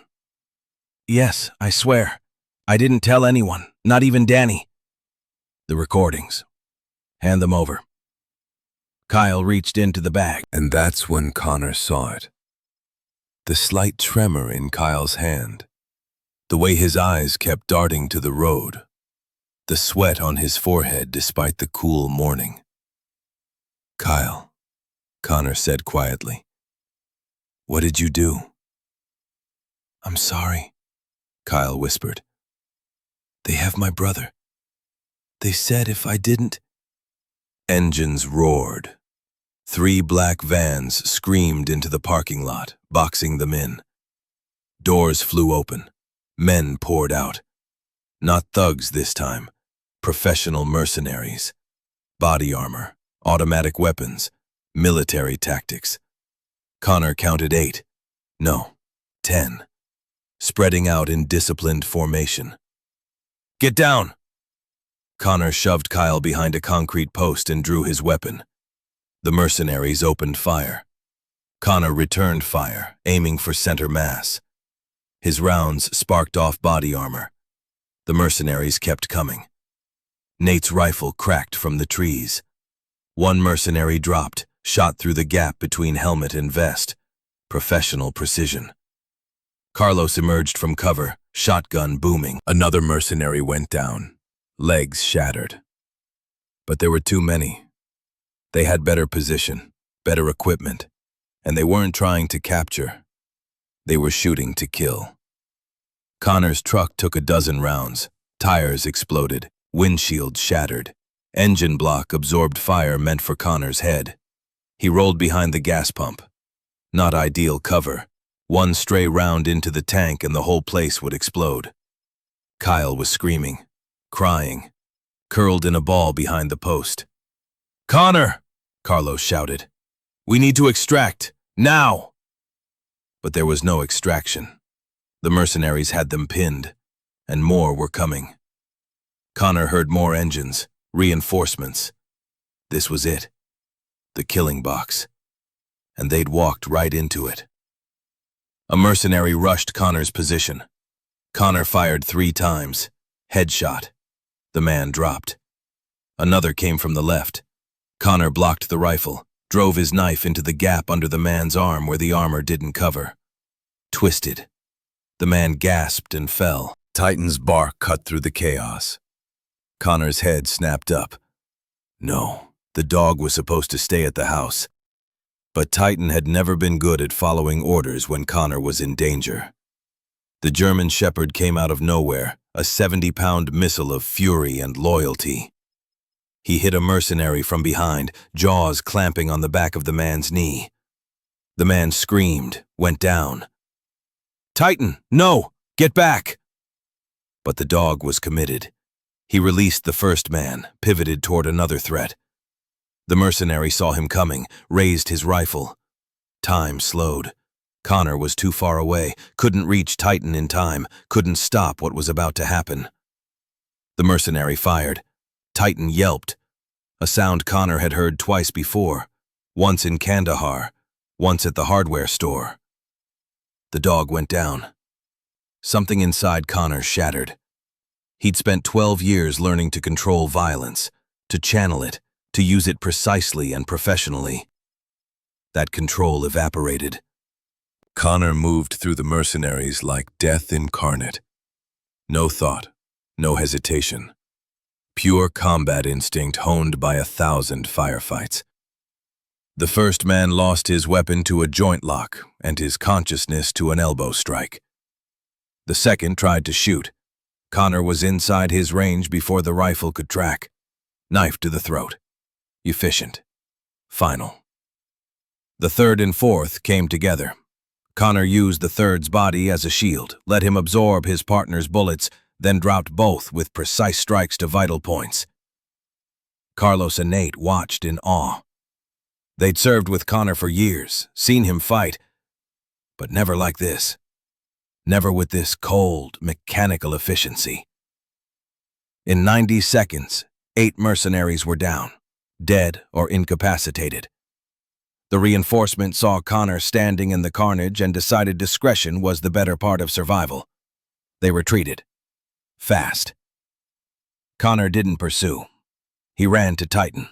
[SPEAKER 3] "Yes, I swear. I didn't tell anyone, not even Danny." "The recordings. Hand them over." Kyle reached into the bag.
[SPEAKER 2] And that's when Connor saw it. The slight tremor in Kyle's hand. The way his eyes kept darting to the road. The sweat on his forehead despite the cool morning. "Kyle," Connor said quietly. "What did you do?" "I'm sorry," Kyle whispered. "They have my brother. They said if I didn't—" Engines roared. 3 black vans screamed into the parking lot, boxing them in. Doors flew open. Men poured out. Not thugs this time. Professional mercenaries. Body armor, automatic weapons, military tactics. Connor counted 8. No, 10. Spreading out in disciplined formation. "Get down!" Connor shoved Kyle behind a concrete post and drew his weapon. The mercenaries opened fire. Connor returned fire, aiming for center mass. His rounds sparked off body armor. The mercenaries kept coming. Nate's rifle cracked from the trees. 1 mercenary dropped, shot through the gap between helmet and vest. Professional precision. Carlos emerged from cover, shotgun booming. Another mercenary went down, legs shattered. But there were too many. They had better position, better equipment, and they weren't trying to capture. They were shooting to kill. Connor's truck took a dozen rounds. Tires exploded, windshield shattered. Engine block absorbed fire meant for Connor's head. He rolled behind the gas pump. Not ideal cover. 1 stray round into the tank and the whole place would explode. Kyle was screaming, crying, curled in a ball behind the post. "Connor!" Carlos shouted. "We need to extract, now!" But there was no extraction. The mercenaries had them pinned, and more were coming. Connor heard more engines, reinforcements. This was it. The killing box. And they'd walked right into it. A mercenary rushed Connor's position. Connor fired 3 times. Headshot. The man dropped. Another came from the left. Connor blocked the rifle, drove his knife into the gap under the man's arm where the armor didn't cover. Twisted. The man gasped and fell. Titan's bark cut through the chaos. Connor's head snapped up. No, the dog was supposed to stay at the house. But Titan had never been good at following orders when Connor was in danger. The German Shepherd came out of nowhere, a 70-pound missile of fury and loyalty. He hit a mercenary from behind, jaws clamping on the back of the man's knee. The man screamed, went down. "Titan, no! Get back!" But the dog was committed. He released the first man, pivoted toward another threat. The mercenary saw him coming, raised his rifle. Time slowed. Connor was too far away, couldn't reach Titan in time, couldn't stop what was about to happen. The mercenary fired. Titan yelped, a sound Connor had heard twice before, once in Kandahar, once at the hardware store. The dog went down. Something inside Connor shattered. He'd spent 12 years learning to control violence, to channel it, to use it precisely and professionally. That control evaporated. Connor moved through the mercenaries like death incarnate. No thought, no hesitation. Pure combat instinct honed by 1,000 firefights. The first man lost his weapon to a joint lock and his consciousness to an elbow strike. The second tried to shoot. Connor was inside his range before the rifle could track. Knife to the throat. efficient, final. The third and fourth came together. Connor used the third's body as a shield, let him absorb his partner's bullets, then dropped both with precise strikes to vital points. Carlos and Nate watched in awe. They'd served with Connor for years, seen him fight, but never like this. Never with this cold, mechanical efficiency. In 90 seconds, 8 mercenaries were down, dead or incapacitated. The reinforcement saw Connor standing in the carnage and decided discretion was the better part of survival. They retreated. Fast. Connor didn't pursue. He ran to Titan.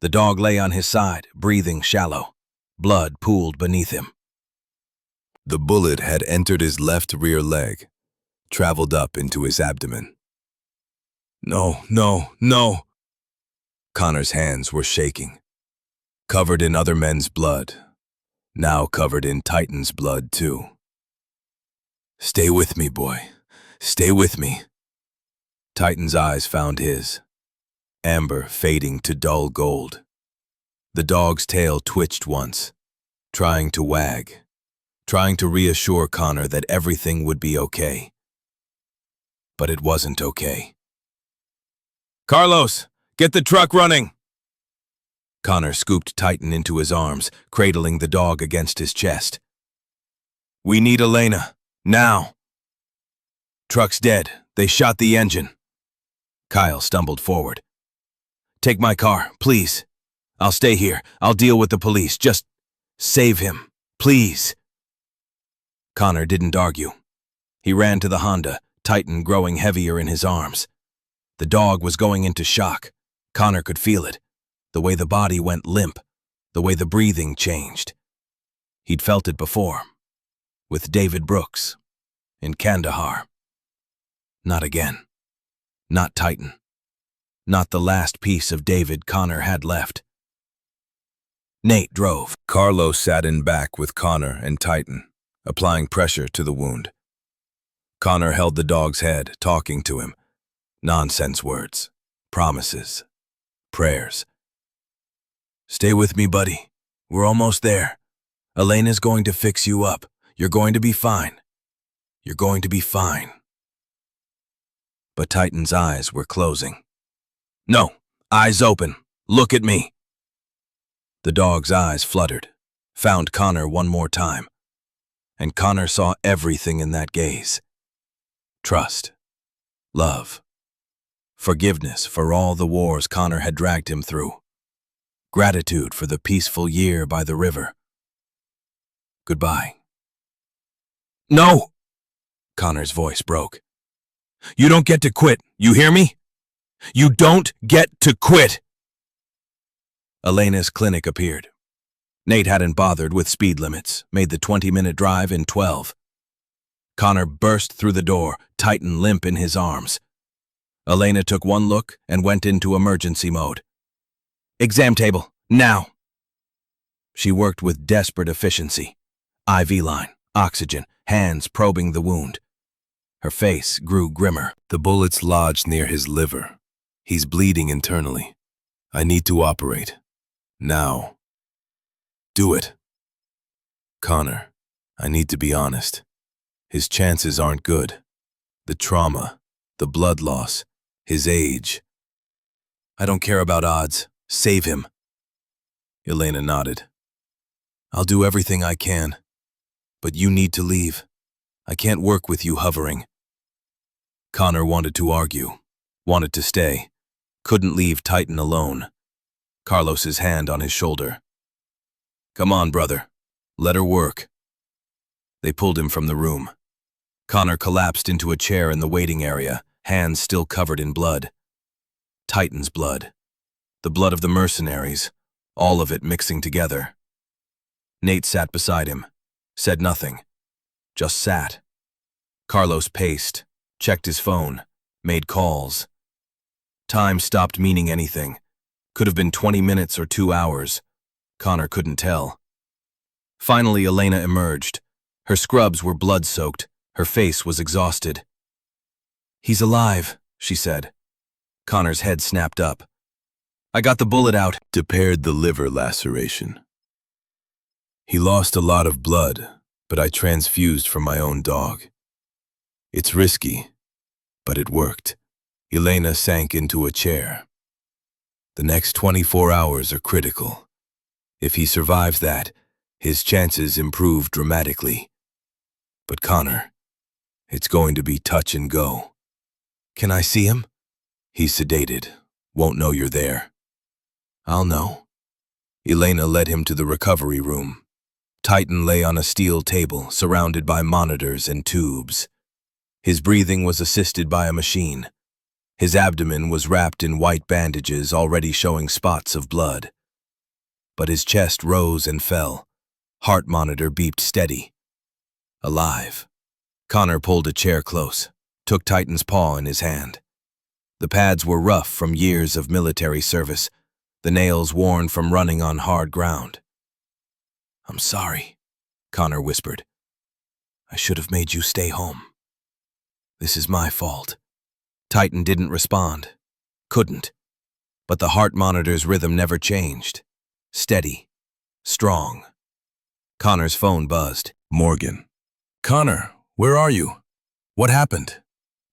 [SPEAKER 2] The dog lay on his side, breathing shallow. Blood pooled beneath him.
[SPEAKER 1] The bullet had entered his left rear leg, traveled up into his abdomen. No, no, no! Connor's hands were shaking, covered in other men's blood, now covered in Titan's blood too. Stay with me, boy. Stay with me. Titan's eyes found his, amber fading to dull gold. The dog's tail twitched once, trying to wag, trying to reassure Connor that everything would be okay. But it wasn't okay. Carlos, get the truck running! Connor scooped Titan into his arms, cradling the dog against his chest. We need Elena, now! Truck's dead. They shot the engine. Kyle stumbled forward. Take my car, please. I'll stay here. I'll deal with the police. Just save him, please. Connor didn't argue. He ran to the Honda, Titan growing heavier in his arms. The dog was going into shock. Connor could feel it. The way the body went limp, the way the breathing changed. He'd felt it before, with David Brooks, in Kandahar. Not again. Not Titan. Not the last piece of David Connor had left. Nate drove. Carlos sat in back with Connor and Titan, applying pressure to the wound. Connor held the dog's head, talking to him. Nonsense words, promises, prayers. Stay with me, buddy. We're almost there. Elena's going to fix you up. You're going to be fine. You're going to be fine. But Titan's eyes were closing. No, eyes open. Look at me. The dog's eyes fluttered, found Connor one more time. And Connor saw everything in that gaze. Trust, love, forgiveness for all the wars Connor had dragged him through, gratitude for the peaceful year by the river. Goodbye. No! Connor's voice broke. You don't get to quit, you hear me? You don't get to quit! Elena's clinic appeared. Nate hadn't bothered with speed limits, made the 20-minute drive in 12. Connor burst through the door, Titan limp in his arms. Elena took one look and went into emergency mode. Exam table, now! She worked with desperate efficiency. IV line, oxygen, hands probing the wound. Her face grew grimmer. The bullets lodged near his liver. He's bleeding internally. I need to operate. Now. Do it. Connor, I need to be honest. His chances aren't good. The trauma, the blood loss, his age. I don't care about odds. Save him. Elena nodded. I'll do everything I can. But you need to leave. I can't work with you hovering. Connor wanted to argue, wanted to stay, couldn't leave Titan alone. Carlos's hand on his shoulder. Come on, brother. Let her work. They pulled him from the room. Connor collapsed into a chair in the waiting area, hands still covered in blood. Titan's blood. The blood of the mercenaries, all of it mixing together. Nate sat beside him, said nothing, just sat. Carlos paced, checked his phone, made calls. Time stopped meaning anything. Could have been 20 minutes or 2 hours. Connor couldn't tell. Finally, Elena emerged. Her scrubs were blood-soaked. Her face was exhausted. He's alive, she said. Connor's head snapped up.
[SPEAKER 3] I got the bullet out.
[SPEAKER 1] Repaired the liver laceration. He lost a lot of blood, but I transfused from my own dog. It's risky, but it worked. Elena sank into a chair. The next 24 hours are critical. If he survives that, his chances improve dramatically. But Connor, it's going to be touch and go. Can I see him? He's sedated. Won't know you're there. I'll know. Elena led him to the recovery room. Titan lay on a steel table, surrounded by monitors and tubes. His breathing was assisted by a machine. His abdomen was wrapped in white bandages already showing spots of blood. But his chest rose and fell. Heart monitor beeped steady. Alive. Connor pulled a chair close, took Titan's paw in his hand. The pads were rough from years of military service, the nails worn from running on hard ground. I'm sorry, Connor whispered. I should have made you stay home. This is my fault. Titan didn't respond. Couldn't. But the heart monitor's rhythm never changed. Steady. Strong. Connor's phone buzzed. Morgan. Connor, where are you? What happened?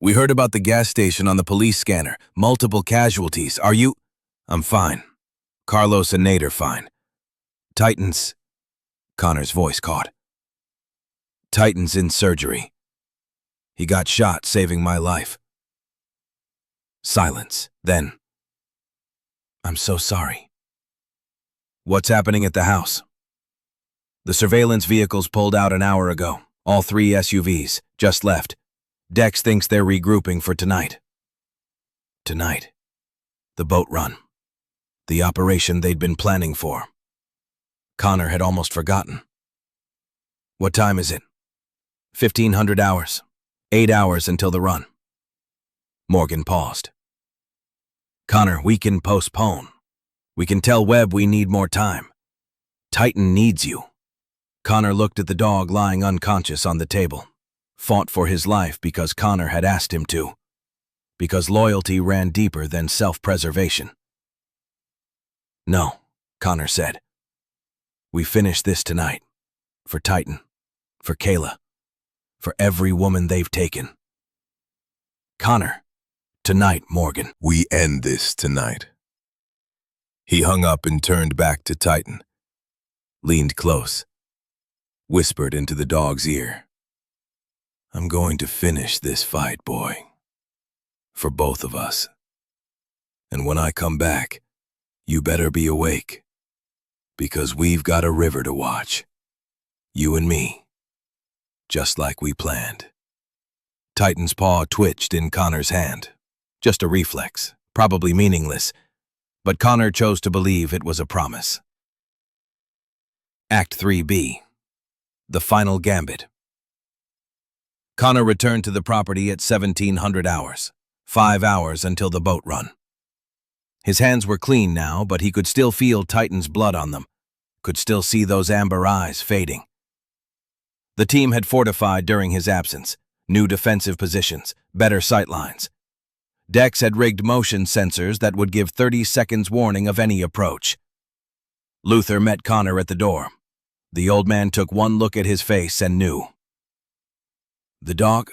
[SPEAKER 1] We heard about the gas station on the police scanner. Multiple casualties. Are you? I'm fine. Carlos and Nate are fine. Titan's... Connor's voice caught. Titan's in surgery. He got shot, saving my life. Silence. Then, I'm so sorry. What's happening at the house? The surveillance vehicles pulled out an hour ago. All 3 SUVs, just left. Dex thinks they're regrouping for tonight. Tonight. The boat run. The operation they'd been planning for. Connor had almost forgotten. What time is it? 1500 hours. 8 hours until the run. Morgan paused. Connor, we can postpone. We can tell Webb we need more time. Titan needs you. Connor looked at the dog lying unconscious on the table. Fought for his life because Connor had asked him to. Because loyalty ran deeper than self-preservation. No, Connor said. We finish this tonight. For Titan. For Kayla. For every woman they've taken. Connor. Tonight, Morgan. We end this tonight. He hung up and turned back to Titan. Leaned close. Whispered into the dog's ear. I'm going to finish this fight, boy. For both of us. And when I come back, you better be awake. Because we've got a river to watch. You and me. Just like we planned. Titan's paw twitched in Connor's hand. Just a reflex, probably meaningless, but Connor chose to believe it was a promise. Act 3B. The Final Gambit. Connor returned to the property at 1700 hours, 5 hours until the boat run. His hands were clean now, but he could still feel Titan's blood on them, could still see those amber eyes fading. The team had fortified during his absence, new defensive positions, better sightlines. Dex had rigged motion sensors that would give 30 seconds warning of any approach. Luther met Connor at the door. The old man took one look at his face and knew. The dog?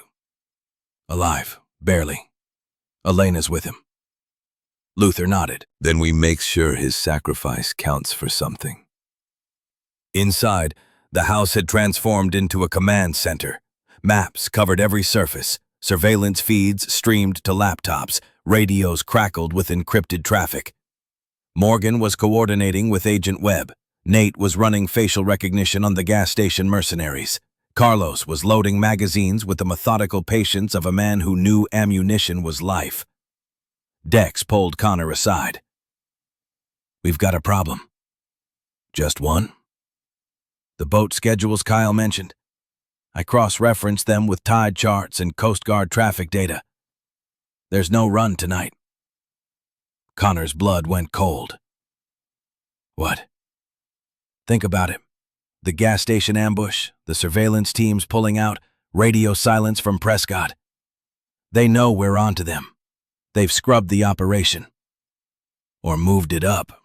[SPEAKER 1] Alive, barely. Elena's with him. Luther nodded. Then we make sure his sacrifice counts for something. Inside, the house had transformed into a command center. Maps covered every surface. Surveillance feeds streamed to laptops. Radios crackled with encrypted traffic. Morgan was coordinating with Agent Webb. Nate was running facial recognition on the gas station mercenaries. Carlos was loading magazines with the methodical patience of a man who knew ammunition was life. Dex pulled Connor aside. We've got a problem. Just one? The boat schedules Kyle mentioned. I cross-referenced them with tide charts and Coast Guard traffic data. There's no run tonight. Connor's blood went cold. What? Think about it. The gas station ambush, the surveillance teams pulling out, radio silence from Prescott. They know we're onto them. They've scrubbed the operation.
[SPEAKER 3] or moved it up.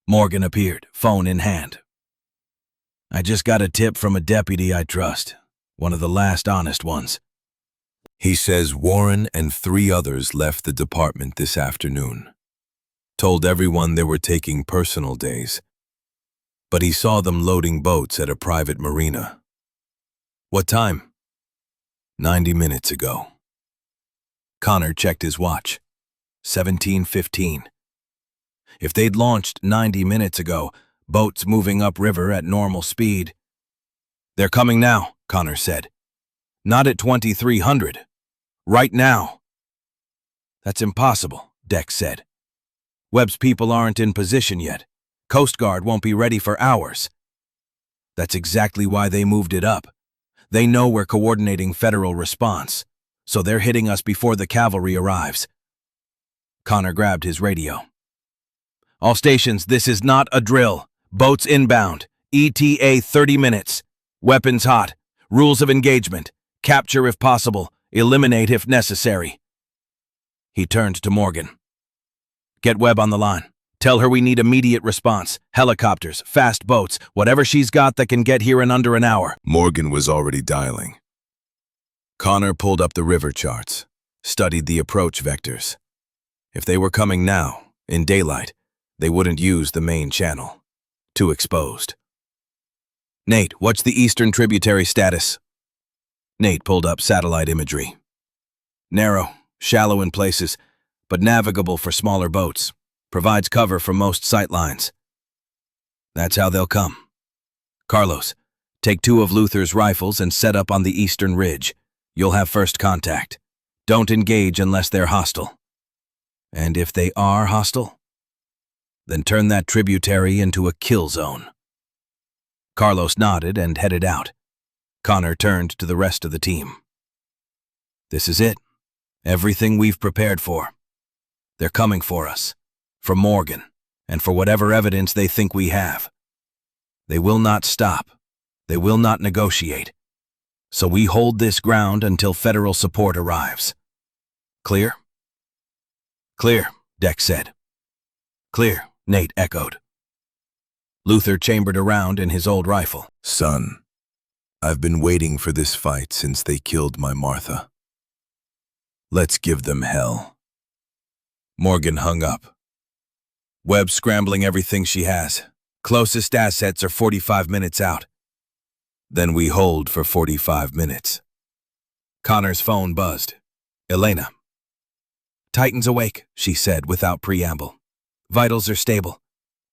[SPEAKER 3] Morgan appeared, phone in hand. I just got a tip from a deputy I trust, one of the last honest ones.
[SPEAKER 1] He says Warren and 3 others left the department this afternoon. Told everyone they were taking personal days. But he saw them loading boats at a private marina. What time? 90 minutes ago.
[SPEAKER 3] Connor checked his watch. 17:15. If they'd launched 90 minutes ago, boats moving upriver at normal speed. They're coming now, Connor said. Not at 2300. Right now. That's impossible, Dex said. Webb's people aren't in position yet. Coast Guard won't be ready for hours. That's exactly why they moved it up. They know we're coordinating federal response, so they're hitting us before the cavalry arrives. Connor grabbed his radio. All stations, this is not a drill. Boats inbound. ETA 30 minutes. Weapons hot. Rules of engagement. Capture if possible. Eliminate if necessary. He turned to Morgan. Get Webb on the line. Tell her we need immediate response. Helicopters, fast boats, whatever she's got that can get here in under an hour.
[SPEAKER 1] Morgan was already dialing. Connor pulled up the river charts, studied the approach vectors. If they were coming now, in daylight, they wouldn't use the main channel. Too exposed. Nate, what's the eastern tributary status? Nate pulled up satellite imagery. Narrow, shallow in places, but navigable for smaller boats. Provides cover for most sightlines. That's how they'll come. Carlos, take 2 of Luther's rifles and set up on the eastern ridge. You'll have first contact. Don't engage unless they're hostile. And if they are hostile, then turn that tributary into a kill zone. Carlos nodded and headed out. Connor turned to the rest of the team. This is it. Everything we've prepared for. They're coming for us. For Morgan, and for whatever evidence they think we have. They will not stop. They will not negotiate. So we hold this ground until federal support arrives. Clear? Clear, Dex said. Clear, Nate echoed. Luther chambered around in his old rifle. Son, I've been waiting for this fight since they killed my Martha. Let's give them hell. Morgan hung up. Webb scrambling everything she has. Closest assets are 45 minutes out. Then we hold for 45 minutes. Connor's phone buzzed. Elena. Titan's awake, she said without preamble. Vitals are stable.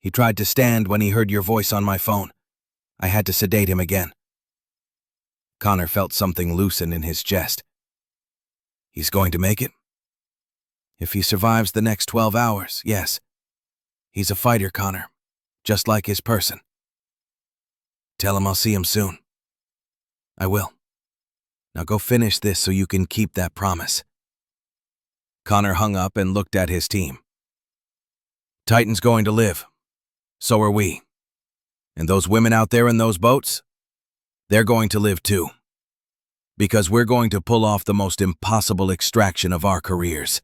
[SPEAKER 1] He tried to stand when he heard your voice on my phone. I had to sedate him again. Connor felt something loosen in his chest. He's going to make it? If he survives the next 12 hours, yes. He's a fighter, Connor, just like his person. Tell him I'll see him soon. I will. Now go finish this so you can keep that promise. Connor hung up and looked at his team. Titan's going to live. So are we. And those women out there in those boats, they're going to live too. Because we're going to pull off the most impossible extraction of our careers.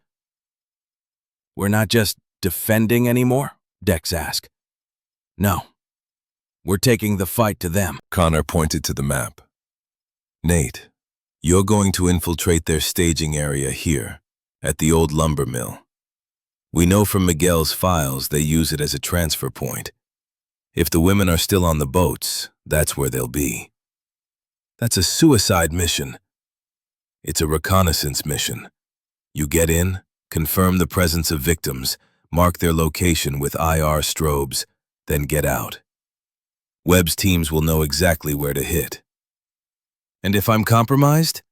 [SPEAKER 1] We're not just defending anymore? Dex asked. No. We're taking the fight to them. Connor pointed to the map. Nate, you're going to infiltrate their staging area here, at the old lumber mill. We know from Miguel's files they use it as a transfer point. If the women are still on the boats, that's where they'll be. That's a suicide mission. It's a reconnaissance mission. You get in, confirm the presence of victims, mark their location with IR strobes, then get out. Webb's teams will know exactly where to hit. And if I'm compromised?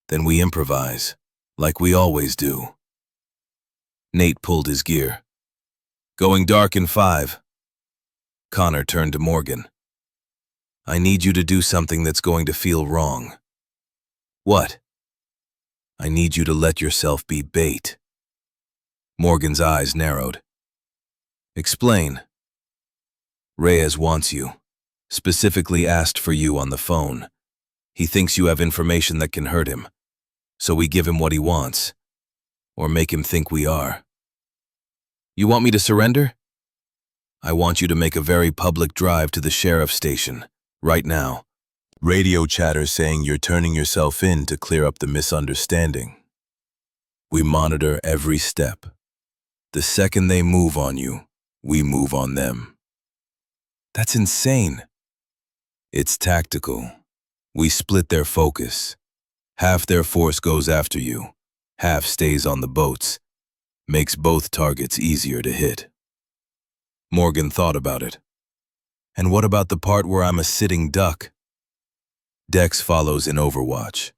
[SPEAKER 1] Then we improvise, like we always do. Nate pulled his gear. Going dark in 5. Connor turned to Morgan. I need you to do something that's going to feel wrong. What? I need you to let yourself be bait. Morgan's eyes narrowed. Explain. Reyes wants you. Specifically asked for you on the phone. He thinks you have information that can hurt him. So we give him what he wants. Or make him think we are.
[SPEAKER 2] You want me to surrender? I want you to make a very public drive to the sheriff's station, right now. Radio chatter saying you're turning yourself in to clear up the misunderstanding. We monitor every step. The second they move on you, we move on them. That's insane. It's tactical. We split their focus. Half their force goes after you, half stays on the boats. Makes both targets easier to hit. Morgan thought about it. And what about the part where I'm a sitting duck? Dex follows in Overwatch.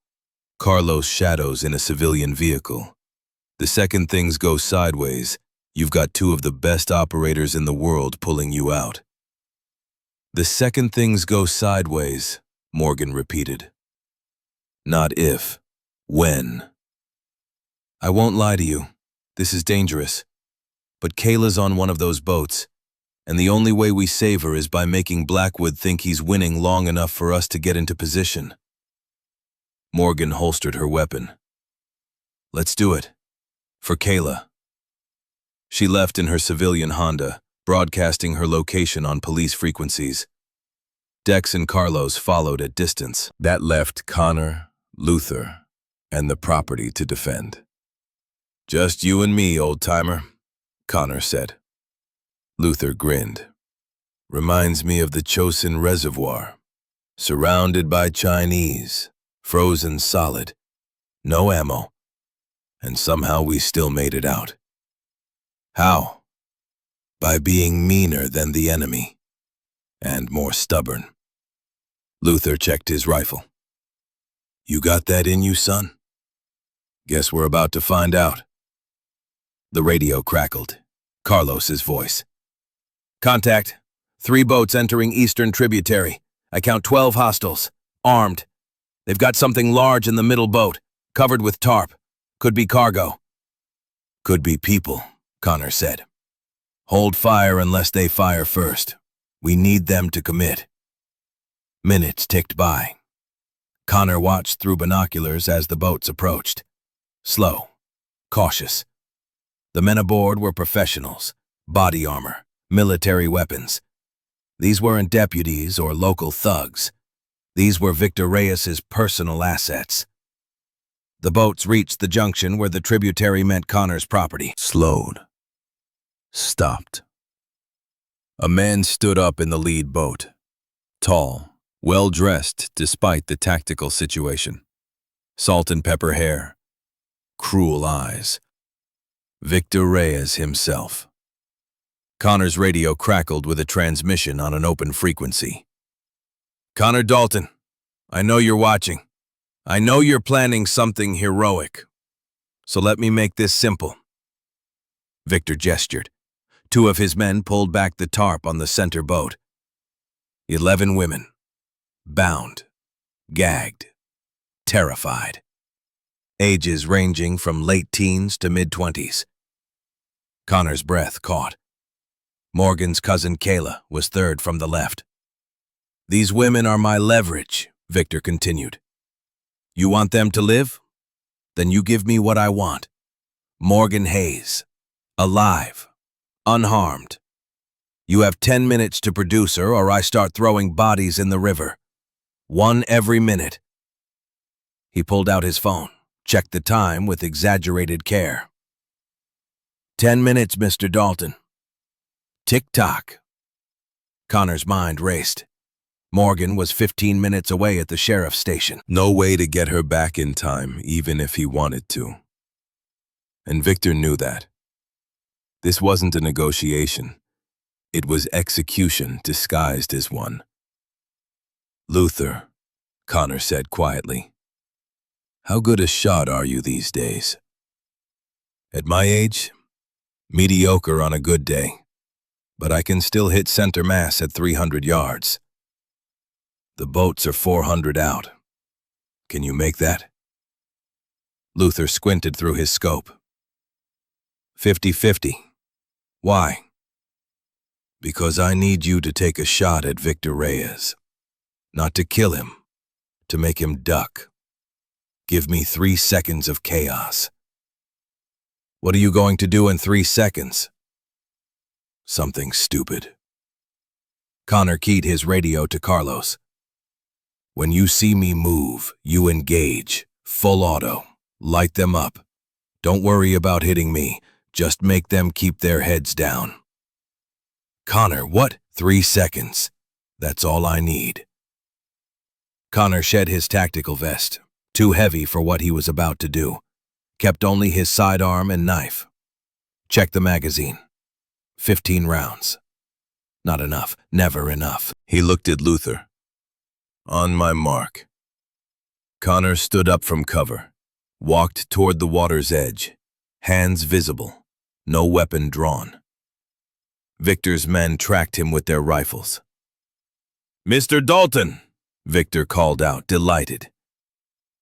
[SPEAKER 2] Carlos shadows in a civilian vehicle. The second things go sideways, you've got two of the best operators in the world pulling you out. The second things go sideways, Morgan repeated. Not if, when. I won't lie to you. This is dangerous. But Kayla's on one of those boats, and the only way we save her is by making Blackwood think he's winning long enough for us to get into position. Morgan holstered her weapon. Let's do it. For Kayla. She left in her civilian Honda, broadcasting her location on police frequencies. Dex and Carlos followed at distance. That left Connor, Luther, and the property to defend. Just you and me, old-timer, Connor said. Luther grinned. Reminds me of the Chosin Reservoir. Surrounded by Chinese, frozen solid, no ammo, and somehow we still made it out. How? By being meaner than the enemy, and more stubborn. Luther checked his rifle. You got that in you, son? Guess we're about to find out. The radio crackled. Carlos's voice. Contact. 3 boats entering eastern tributary. I count 12 hostiles. Armed. They've got something large in the middle boat, covered with tarp. Could be cargo. Could be people, Connor said. Hold fire unless they fire first. We need them to commit. Minutes ticked by. Connor watched through binoculars as the boats approached. Slow. Cautious. The men aboard were professionals, body armor, military weapons. These weren't deputies or local thugs. These were Victor Reyes's personal assets. The boats reached the junction where the tributary met Connor's property. Slowed. Stopped. A man stood up in the lead boat. Tall, well-dressed despite the tactical situation. Salt and pepper hair. Cruel eyes. Victor Reyes himself. Connor's radio crackled with a transmission on an open frequency. Connor Dalton, I know you're watching. I know you're planning something heroic. So let me make this simple. Victor gestured. 2 of his men pulled back the tarp on the center boat. 11 women. Bound. Gagged. Terrified. Ages ranging from late teens to mid-20s. Connor's breath caught. Morgan's cousin Kayla was third from the left. These women are my leverage, Victor continued. You want them to live? Then you give me what I want. Morgan Hayes. Alive. Unharmed. You have 10 minutes to produce her or I start throwing bodies in the river. 1 every minute. He pulled out his phone, checked the time with exaggerated care. 10 minutes, Mr. Dalton. Tick-tock. Connor's mind raced. Morgan was 15 minutes away at the sheriff's station. No way to get her back in time, even if he wanted to. And Victor knew that. This wasn't a negotiation. It was execution disguised as one. Luther, Connor said quietly. How good a shot are you these days? At my age, mediocre on a good day, but I can still hit center mass at 300 yards. The boats are 400 out. Can you make that? Luther squinted through his scope. 50-50. Why? Because I need you to take a shot at Victor Reyes. Not to kill him, to make him duck. Give me 3 seconds of chaos. What are you going to do in 3 seconds? Something stupid. Connor keyed his radio to Carlos. When you see me move, you engage. Full auto. Light them up. Don't worry about hitting me. Just make them keep their heads down. Connor, what? 3 seconds. That's all I need. Connor shed his tactical vest, too heavy for what he was about to do. Kept only his sidearm and knife. Checked the magazine. 15 rounds. Not enough. Never enough.
[SPEAKER 1] He looked at Luther. On my mark. Connor stood up from cover, walked toward the water's edge, hands visible, no weapon drawn. Victor's men tracked him with their rifles. "Mr. Dalton," Victor called out, delighted.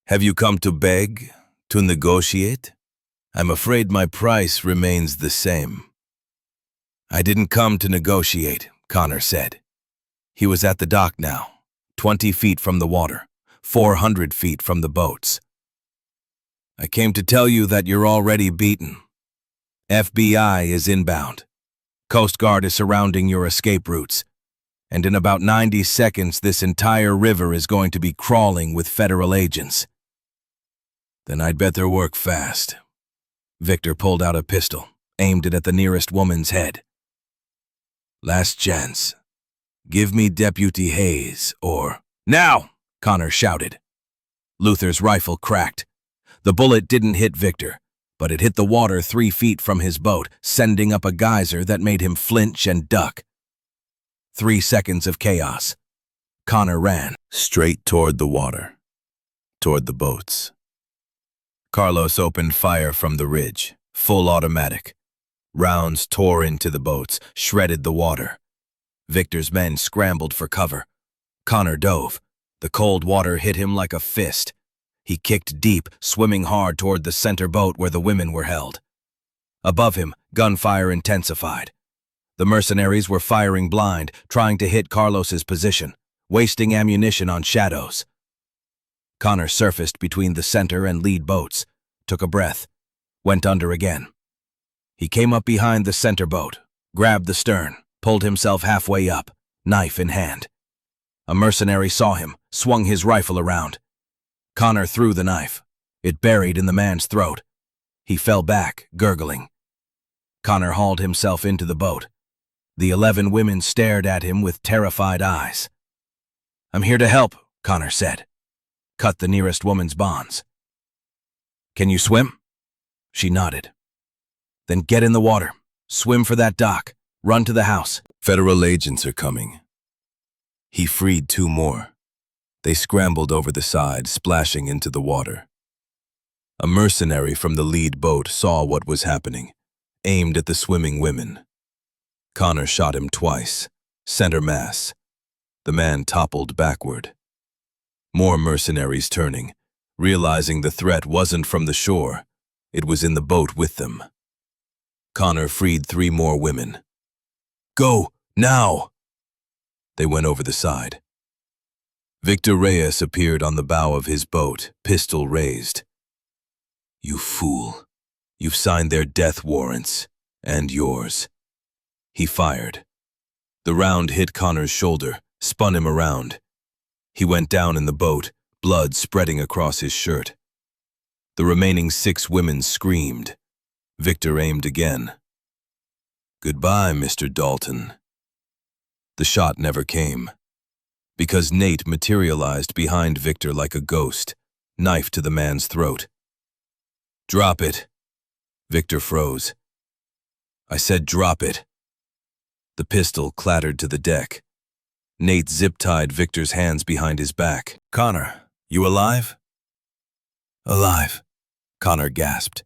[SPEAKER 1] "Have you come to beg, to negotiate? I'm afraid my price remains the same." "I didn't come to negotiate," Connor said. He was at the dock now, 20 feet from the water, 400 feet from the boats. "I came to tell you that you're already beaten. FBI is inbound. Coast Guard is surrounding your escape routes. And in about 90 seconds, this entire river is going to be crawling with federal agents." "Then I'd better work fast." Victor pulled out a pistol, aimed it at the nearest woman's head. "Last chance. Give me Deputy Hayes, or—" "Now!" Connor shouted. Luther's rifle cracked. The bullet didn't hit Victor, but it hit the water 3 feet from his boat, sending up a geyser that made him flinch and duck. 3 seconds of chaos. Connor ran. Straight toward the water. Toward the boats. Carlos opened fire from the ridge, full automatic. Rounds tore into the boats, shredded the water. Victor's men scrambled for cover. Connor dove. The cold water hit him like a fist. He kicked deep, swimming hard toward the center boat where the women were held. Above him, gunfire intensified. The mercenaries were firing blind, trying to hit Carlos's position, wasting ammunition on shadows. Connor surfaced between the center and lead boats, took a breath, went under again. He came up behind the center boat, grabbed the stern, pulled himself halfway up, knife in hand. A mercenary saw him, swung his rifle around. Connor threw the knife. It buried in the man's throat. He fell back, gurgling. Connor hauled himself into the boat. The 11 women stared at him with terrified eyes. "I'm here to help," Connor said. Cut the nearest woman's bonds. "Can you swim?" She nodded. "Then get in the water. Swim for that dock. Run to the house." "Federal agents are coming." He freed 2 more. They scrambled over the side, splashing into the water. A mercenary from the lead boat saw what was happening, aimed at the swimming women. Connor shot him twice, center mass. The man toppled backward. More mercenaries turning, realizing the threat wasn't from the shore, it was in the boat with them. Connor freed 3 more women. "Go, now!" They went over the side. Victor Reyes appeared on the bow of his boat, pistol raised. "You fool. You've signed their death warrants, and yours." He fired. The round hit Connor's shoulder, spun him around. He went down in the boat, blood spreading across his shirt. The remaining 6 women screamed. Victor aimed again. "Goodbye, Mr. Dalton." The shot never came, because Nate materialized behind Victor like a ghost, knife to the man's throat. "Drop it." Victor froze. "I said drop it." The pistol clattered to the deck. Nate zip-tied Victor's hands behind his back. "Connor, you alive?" "Alive," Connor gasped.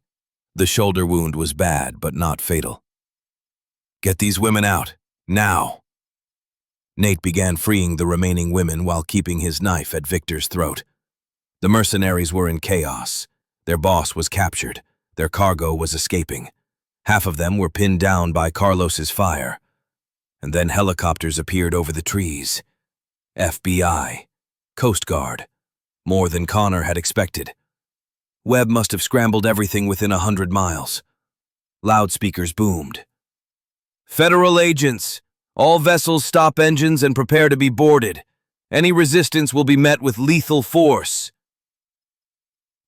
[SPEAKER 1] The shoulder wound was bad, but not fatal. "Get these women out, now!" Nate began freeing the remaining women while keeping his knife at Victor's throat. The mercenaries were in chaos. Their boss was captured. Their cargo was escaping. Half of them were pinned down by Carlos's fire. And then helicopters appeared over the trees. FBI, Coast Guard, more than Connor had expected. Webb must have scrambled everything within 100 miles. Loudspeakers boomed.
[SPEAKER 2] Federal agents, all vessels stop engines and prepare to be boarded. Any resistance will be met with lethal force.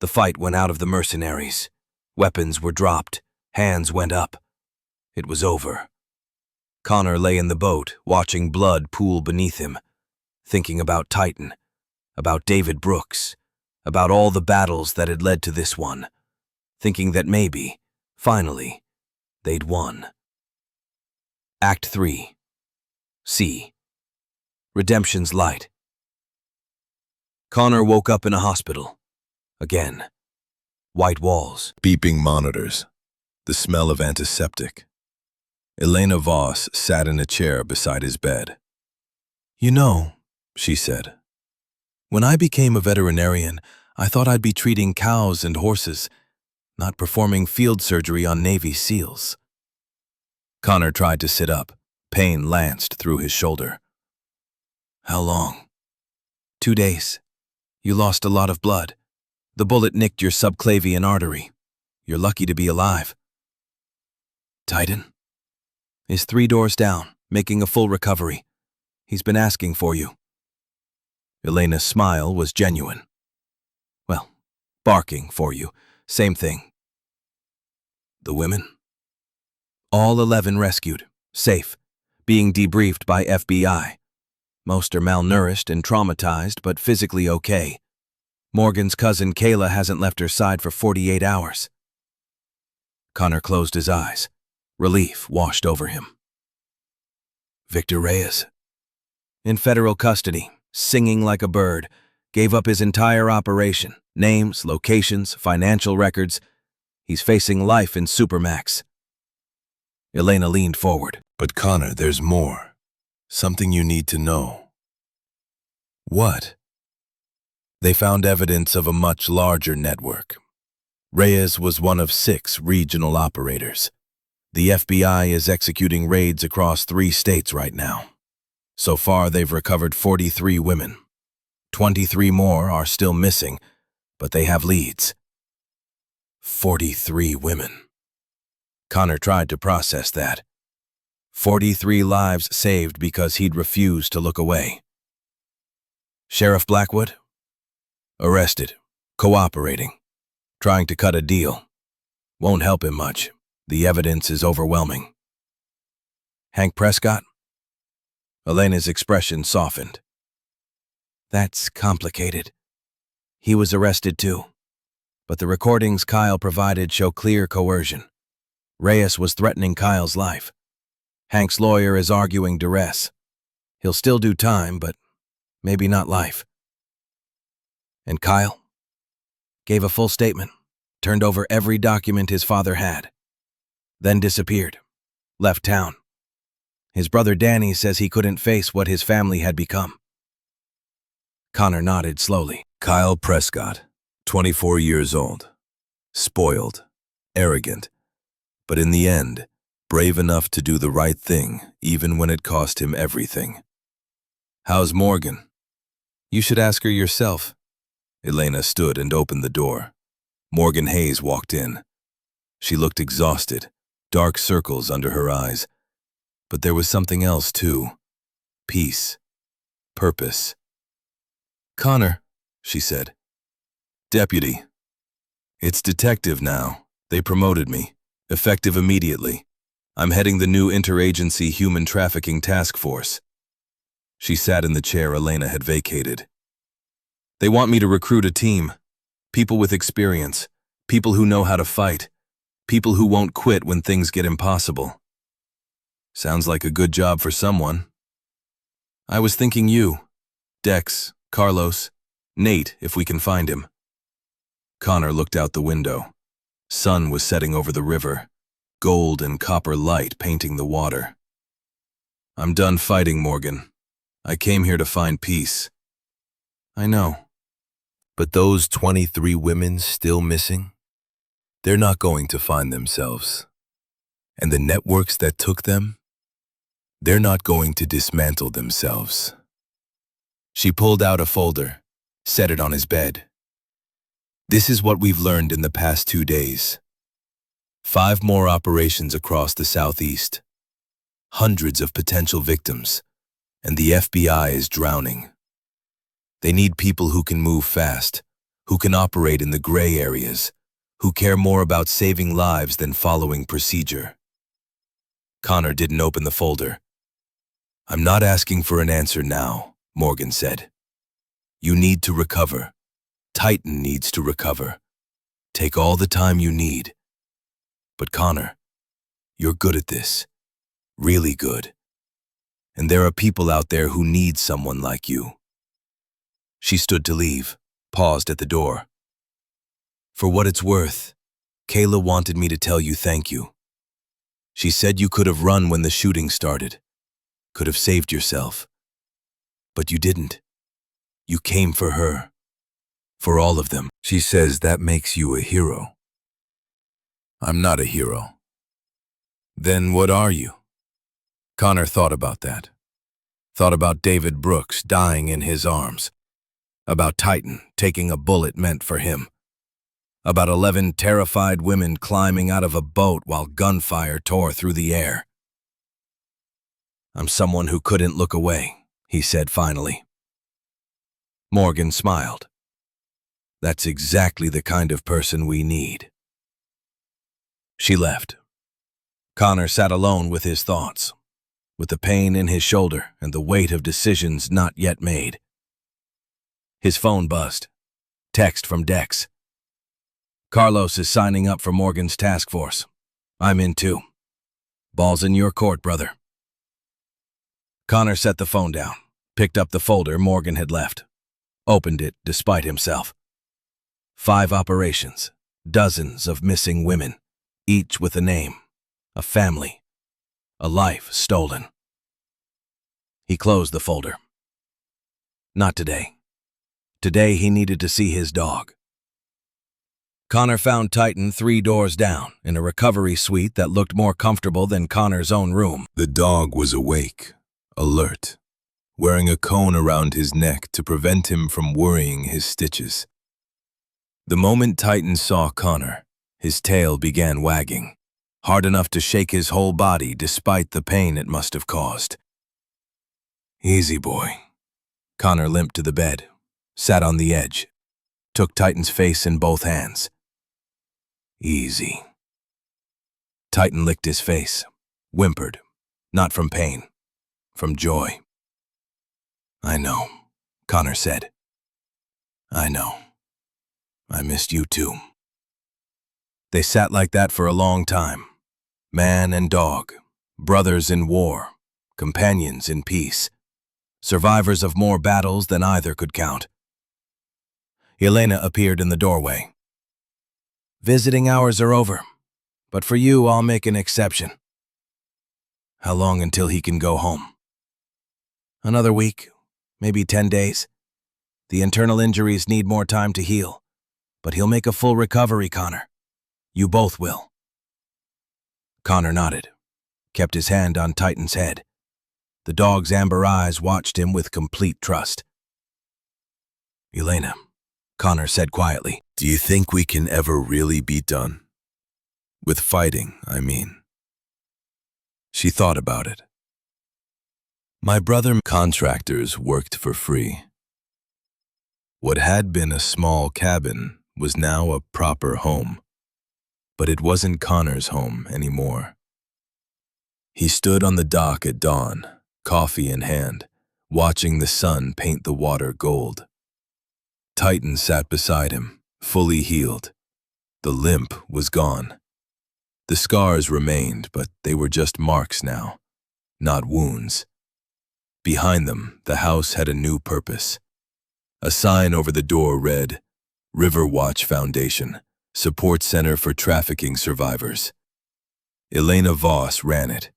[SPEAKER 2] The fight went out of the mercenaries. Weapons were dropped. Hands went up. It was over. Connor lay in the boat, watching blood pool beneath him, thinking about Titan, about David Brooks, about all the battles that had led to this one, thinking that maybe, finally, they'd won. Act 3. C. Redemption's Light. Connor woke up in a hospital. Again. White walls.
[SPEAKER 1] Beeping monitors. The smell of antiseptic. Elena Voss sat in a chair beside his bed. "You know," she said, "when I became a veterinarian, I thought I'd be treating cows and horses, not performing field surgery on Navy SEALs." Connor tried to sit up. Pain lanced through his shoulder. "How long?" "2 days. You lost a lot of blood. The bullet nicked your subclavian artery. You're lucky to be alive." "Titan is 3 doors down, making a full recovery. He's been asking for you." Elena's smile was genuine. "Well, barking for you. Same thing." "The women?" "All 11 rescued, safe, being debriefed by FBI. Most are malnourished and traumatized, but physically okay. Morgan's cousin Kayla hasn't left her side for 48 hours. Connor closed his eyes. Relief washed over him. "Victor Reyes?" "In federal custody, singing like a bird, gave up his entire operation, names, locations, financial records. He's facing life in Supermax." Elena leaned forward. "But Connor, there's more. Something you need to know." "What?" "They found evidence of a much larger network. Reyes was one of 6 regional operators. The FBI is executing raids across 3 states right now. So far, they've recovered 43 women. 23 more are still missing, but they have leads." 43 women. Connor tried to process that. 43 lives saved because he'd refused to look away. "Sheriff Blackwood?" "Arrested. Cooperating. Trying to cut a deal. Won't help him much. The evidence is overwhelming." "Hank Prescott?" Elena's expression softened. "That's complicated. He was arrested too. But the recordings Kyle provided show clear coercion. Reyes was threatening Kyle's life. Hank's lawyer is arguing duress. He'll still do time, but maybe not life." "And Kyle?" "Gave a full statement, turned over every document his father had. Then disappeared. Left town. His brother Danny says he couldn't face what his family had become." Connor nodded slowly. "Kyle Prescott, 24 years old. Spoiled. Arrogant. But in the end, brave enough to do the right thing, even when it cost him everything." "How's Morgan?" "You should ask her yourself." Elena stood and opened the door. Morgan Hayes walked in. She looked exhausted, dark circles under her eyes. But there was something else too. Peace. Purpose. "Connor," she said. "Deputy. It's detective now. They promoted me. Effective immediately. I'm heading the new interagency human trafficking task force." She sat in the chair Elena had vacated. "They want me to recruit a team. People with experience. People who know how to fight. People who won't quit when things get impossible." "Sounds like a good job for someone." "I was thinking you. Dex, Carlos, Nate, if we can find him." Connor looked out the window. Sun was setting over the river, gold and copper light painting the water. "I'm done fighting, Morgan. I came here to find peace." "I know." "But those 23 women still missing? They're not going to find themselves. And the networks that took them? They're not going to dismantle themselves." She pulled out a folder, set it on his bed. "This is what we've learned in the past 2 days. 5 more operations across the southeast.
[SPEAKER 2] hundreds of potential victims, and the FBI is drowning. They need people who can move fast, who can operate in the gray areas, who care more about saving lives than following procedure. Connor didn't open the folder. "I'm not asking for an answer now," Morgan said. "You need to recover. Titan needs to recover. Take all the time you need. But Connor, you're good at this. Really good. And there are people out there who need someone like you." She stood to leave, paused at the door. "For what it's worth, Kayla wanted me to tell you thank you. She said you could have run when the shooting started, could have saved yourself. But you didn't. You came for her. For all of them. She says that makes you a hero." "I'm not a hero." "Then what are you?" Connor thought about that. Thought about David Brooks dying in his arms. About Titan taking a bullet meant for him. About 11 terrified women climbing out of a boat while gunfire tore through the air. "I'm someone who couldn't look away," he said finally. Morgan smiled. "That's exactly the kind of person we need." She left. Connor sat alone with his thoughts, with the pain in his shoulder and the weight of decisions not yet made. His phone buzzed. Text from Dex. "Carlos is signing up for Morgan's task force. I'm in too. Ball's in your court, brother." Connor set the phone down, picked up the folder Morgan had left, opened it despite himself. 5 operations, dozens of missing women, each with a name, a family, a life stolen. He closed the folder. Not today. Today he needed to see his dog. Connor found Titan 3 doors down in a recovery suite that looked more comfortable than Connor's own room. The dog was awake, alert, wearing a cone around his neck to prevent him from worrying his stitches. The moment Titan saw Connor, his tail began wagging, hard enough to shake his whole body despite the pain it must have caused. "Easy, boy." Connor limped to the bed, sat on the edge, took Titan's face in both hands. "Easy." Titan licked his face, whimpered, not from pain, from joy. "I know," Connor said. "I know. I missed you too." They sat like that for a long time, man and dog, brothers in war, companions in peace, survivors of more battles than either could count. Elena appeared in the doorway. "Visiting hours are over, but for you I'll make an exception." "How long until he can go home?" "Another week, maybe 10 days. The internal injuries need more time to heal, but he'll make a full recovery, Connor. You both will." Connor nodded, kept his hand on Titan's head. The dog's amber eyes watched him with complete trust. "Elena," Connor said quietly, "do you think we can ever really be done? With fighting, I mean." She thought about it. "My brother contractors worked for free. What had been a small cabin was now a proper home. But it wasn't Connor's home anymore. He stood on the dock at dawn, coffee in hand, watching the sun paint the water gold. Titan sat beside him, fully healed. The limp was gone. The scars remained, but they were just marks now, not wounds. Behind them, the house had a new purpose. A sign over the door read, "River Watch Foundation, Support Center for Trafficking Survivors." Elena Voss ran it,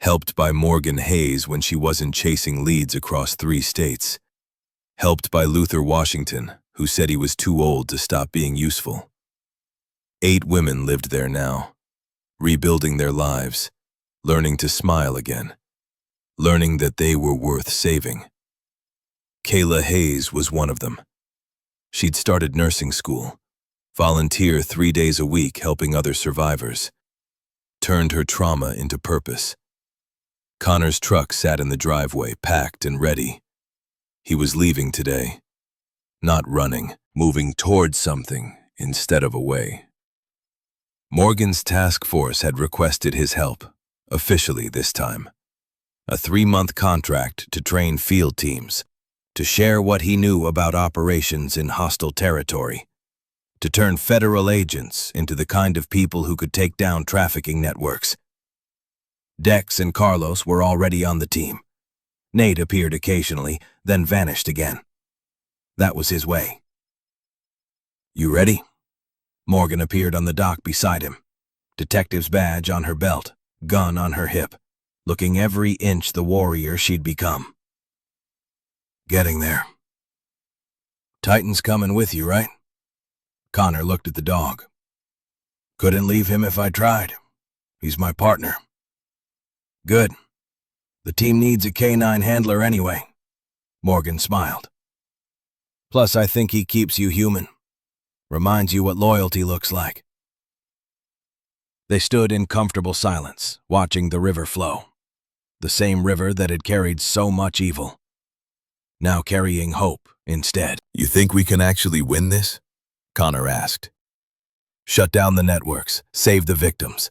[SPEAKER 2] helped by Morgan Hayes when she wasn't chasing leads across 3 states, helped by Luther Washington, who said he was too old to stop being useful. 8 women lived there now, rebuilding their lives, learning to smile again, learning that they were worth saving. Kayla Hayes was one of them. She'd started nursing school, volunteer 3 days a week helping other survivors, turned her trauma into purpose. Connor's truck sat in the driveway, packed and ready. He was leaving today. Not running, moving towards something instead of away. Morgan's task force had requested his help, officially this time. A 3-month contract to train field teams, to share what he knew about operations in hostile territory, to turn federal agents into the kind of people who could take down trafficking networks. Dex and Carlos were already on the team. Nate appeared occasionally, then vanished again. That was his way. "You ready?" Morgan appeared on the dock beside him, detective's badge on her belt, gun on her hip, looking every inch the warrior she'd become. "Getting there." "Titan's coming with you, right?" Connor looked at the dog. "Couldn't leave him if I tried. He's my partner." "Good. The team needs a K9 handler anyway." Morgan smiled. "Plus, I think he keeps you human. Reminds you what loyalty looks like." They stood in comfortable silence, watching the river flow. The same river that had carried so much evil, now carrying hope instead.
[SPEAKER 1] "You think we can actually win this?" Connor asked. "Shut down the networks, save the victims.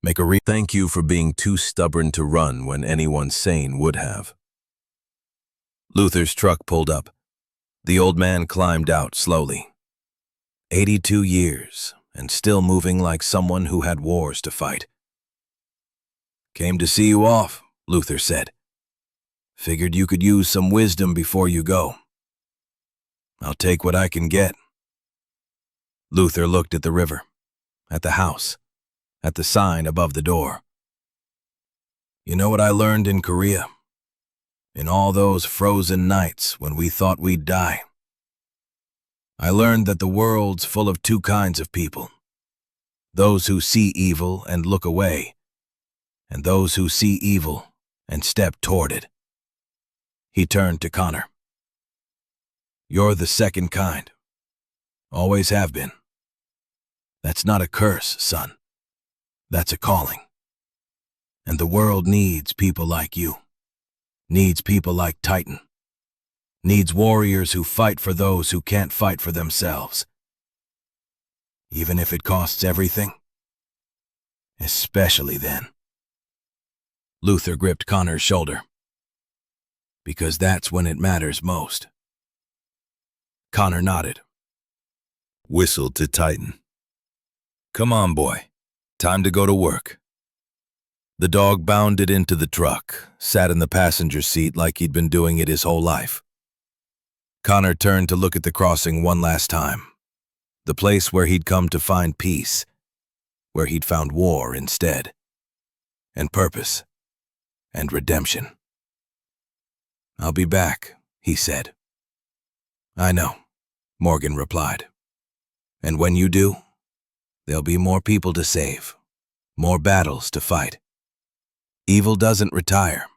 [SPEAKER 1] Make a Thank you for being too stubborn to run when anyone sane would have." Luther's truck pulled up. The old man climbed out slowly. 82 years, and still moving like someone who had wars to fight. "Came to see you off," Luther said. "Figured you could use some wisdom before you go." "I'll take what I can get." Luther looked at the river, at the house, at the sign above the door. "You know what I learned in Korea? In all those frozen nights when we thought we'd die? I learned that the world's full of two kinds of people. Those who see evil and look away, and those who see evil and step toward it." He turned to Connor. "You're the second kind. Always have been. That's not a curse, son. That's a calling. And the world needs people like you. Needs people like Titan. Needs warriors who fight for those who can't fight for themselves. Even if it costs everything. Especially then." Luther gripped Connor's shoulder. "Because that's when it matters most." Connor nodded. Whistled to Titan. "Come on, boy. Time to go to work." The dog bounded into the truck, sat in the passenger seat like he'd been doing it his whole life. Connor turned to look at the crossing one last time, the place where he'd come to find peace, where he'd found war instead, and purpose, and redemption. "I'll be back," he said. "I know," Morgan replied. "And when you do, there'll be more people to save, more battles to fight. Evil doesn't retire."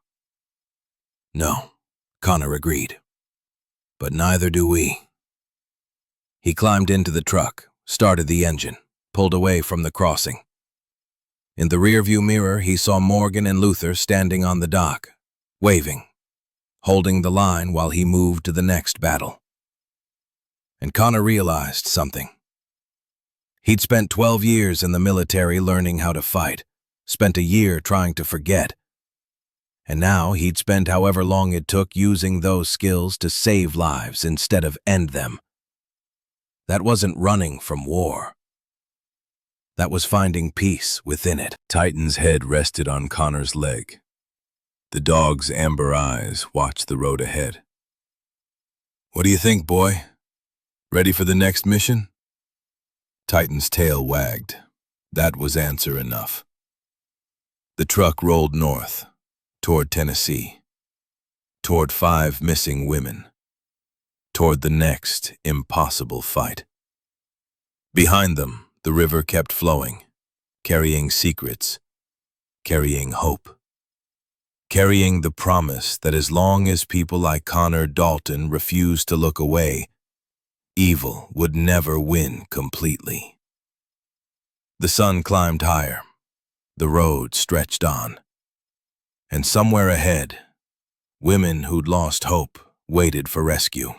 [SPEAKER 1] "No," Connor agreed. "But neither do we." He climbed into the truck, started the engine, pulled away from the crossing. In the rearview mirror, he saw Morgan and Luther standing on the dock, waving, holding the line while he moved to the next battle. And Connor realized something. He'd spent 12 years in the military learning how to fight, spent a year trying to forget. And now he'd spent however long it took using those skills to save lives instead of end them. That wasn't running from war. That was finding peace within it. Titan's head rested on Connor's leg. The dog's amber eyes watched the road ahead. "What do you think, boy? Ready for the next mission?" Titan's tail wagged. That was answer enough. The truck rolled north, toward Tennessee, toward 5 missing women, toward the next impossible fight. Behind them, the river kept flowing, carrying secrets, carrying hope, carrying the promise that as long as people like Connor Dalton refused to look away, evil would never win completely. The sun climbed higher. The road stretched on.
[SPEAKER 2] And somewhere ahead, women who'd lost hope waited for rescue.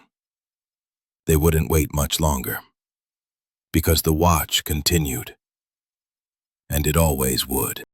[SPEAKER 2] They wouldn't wait much longer, because the watch continued, and it always would.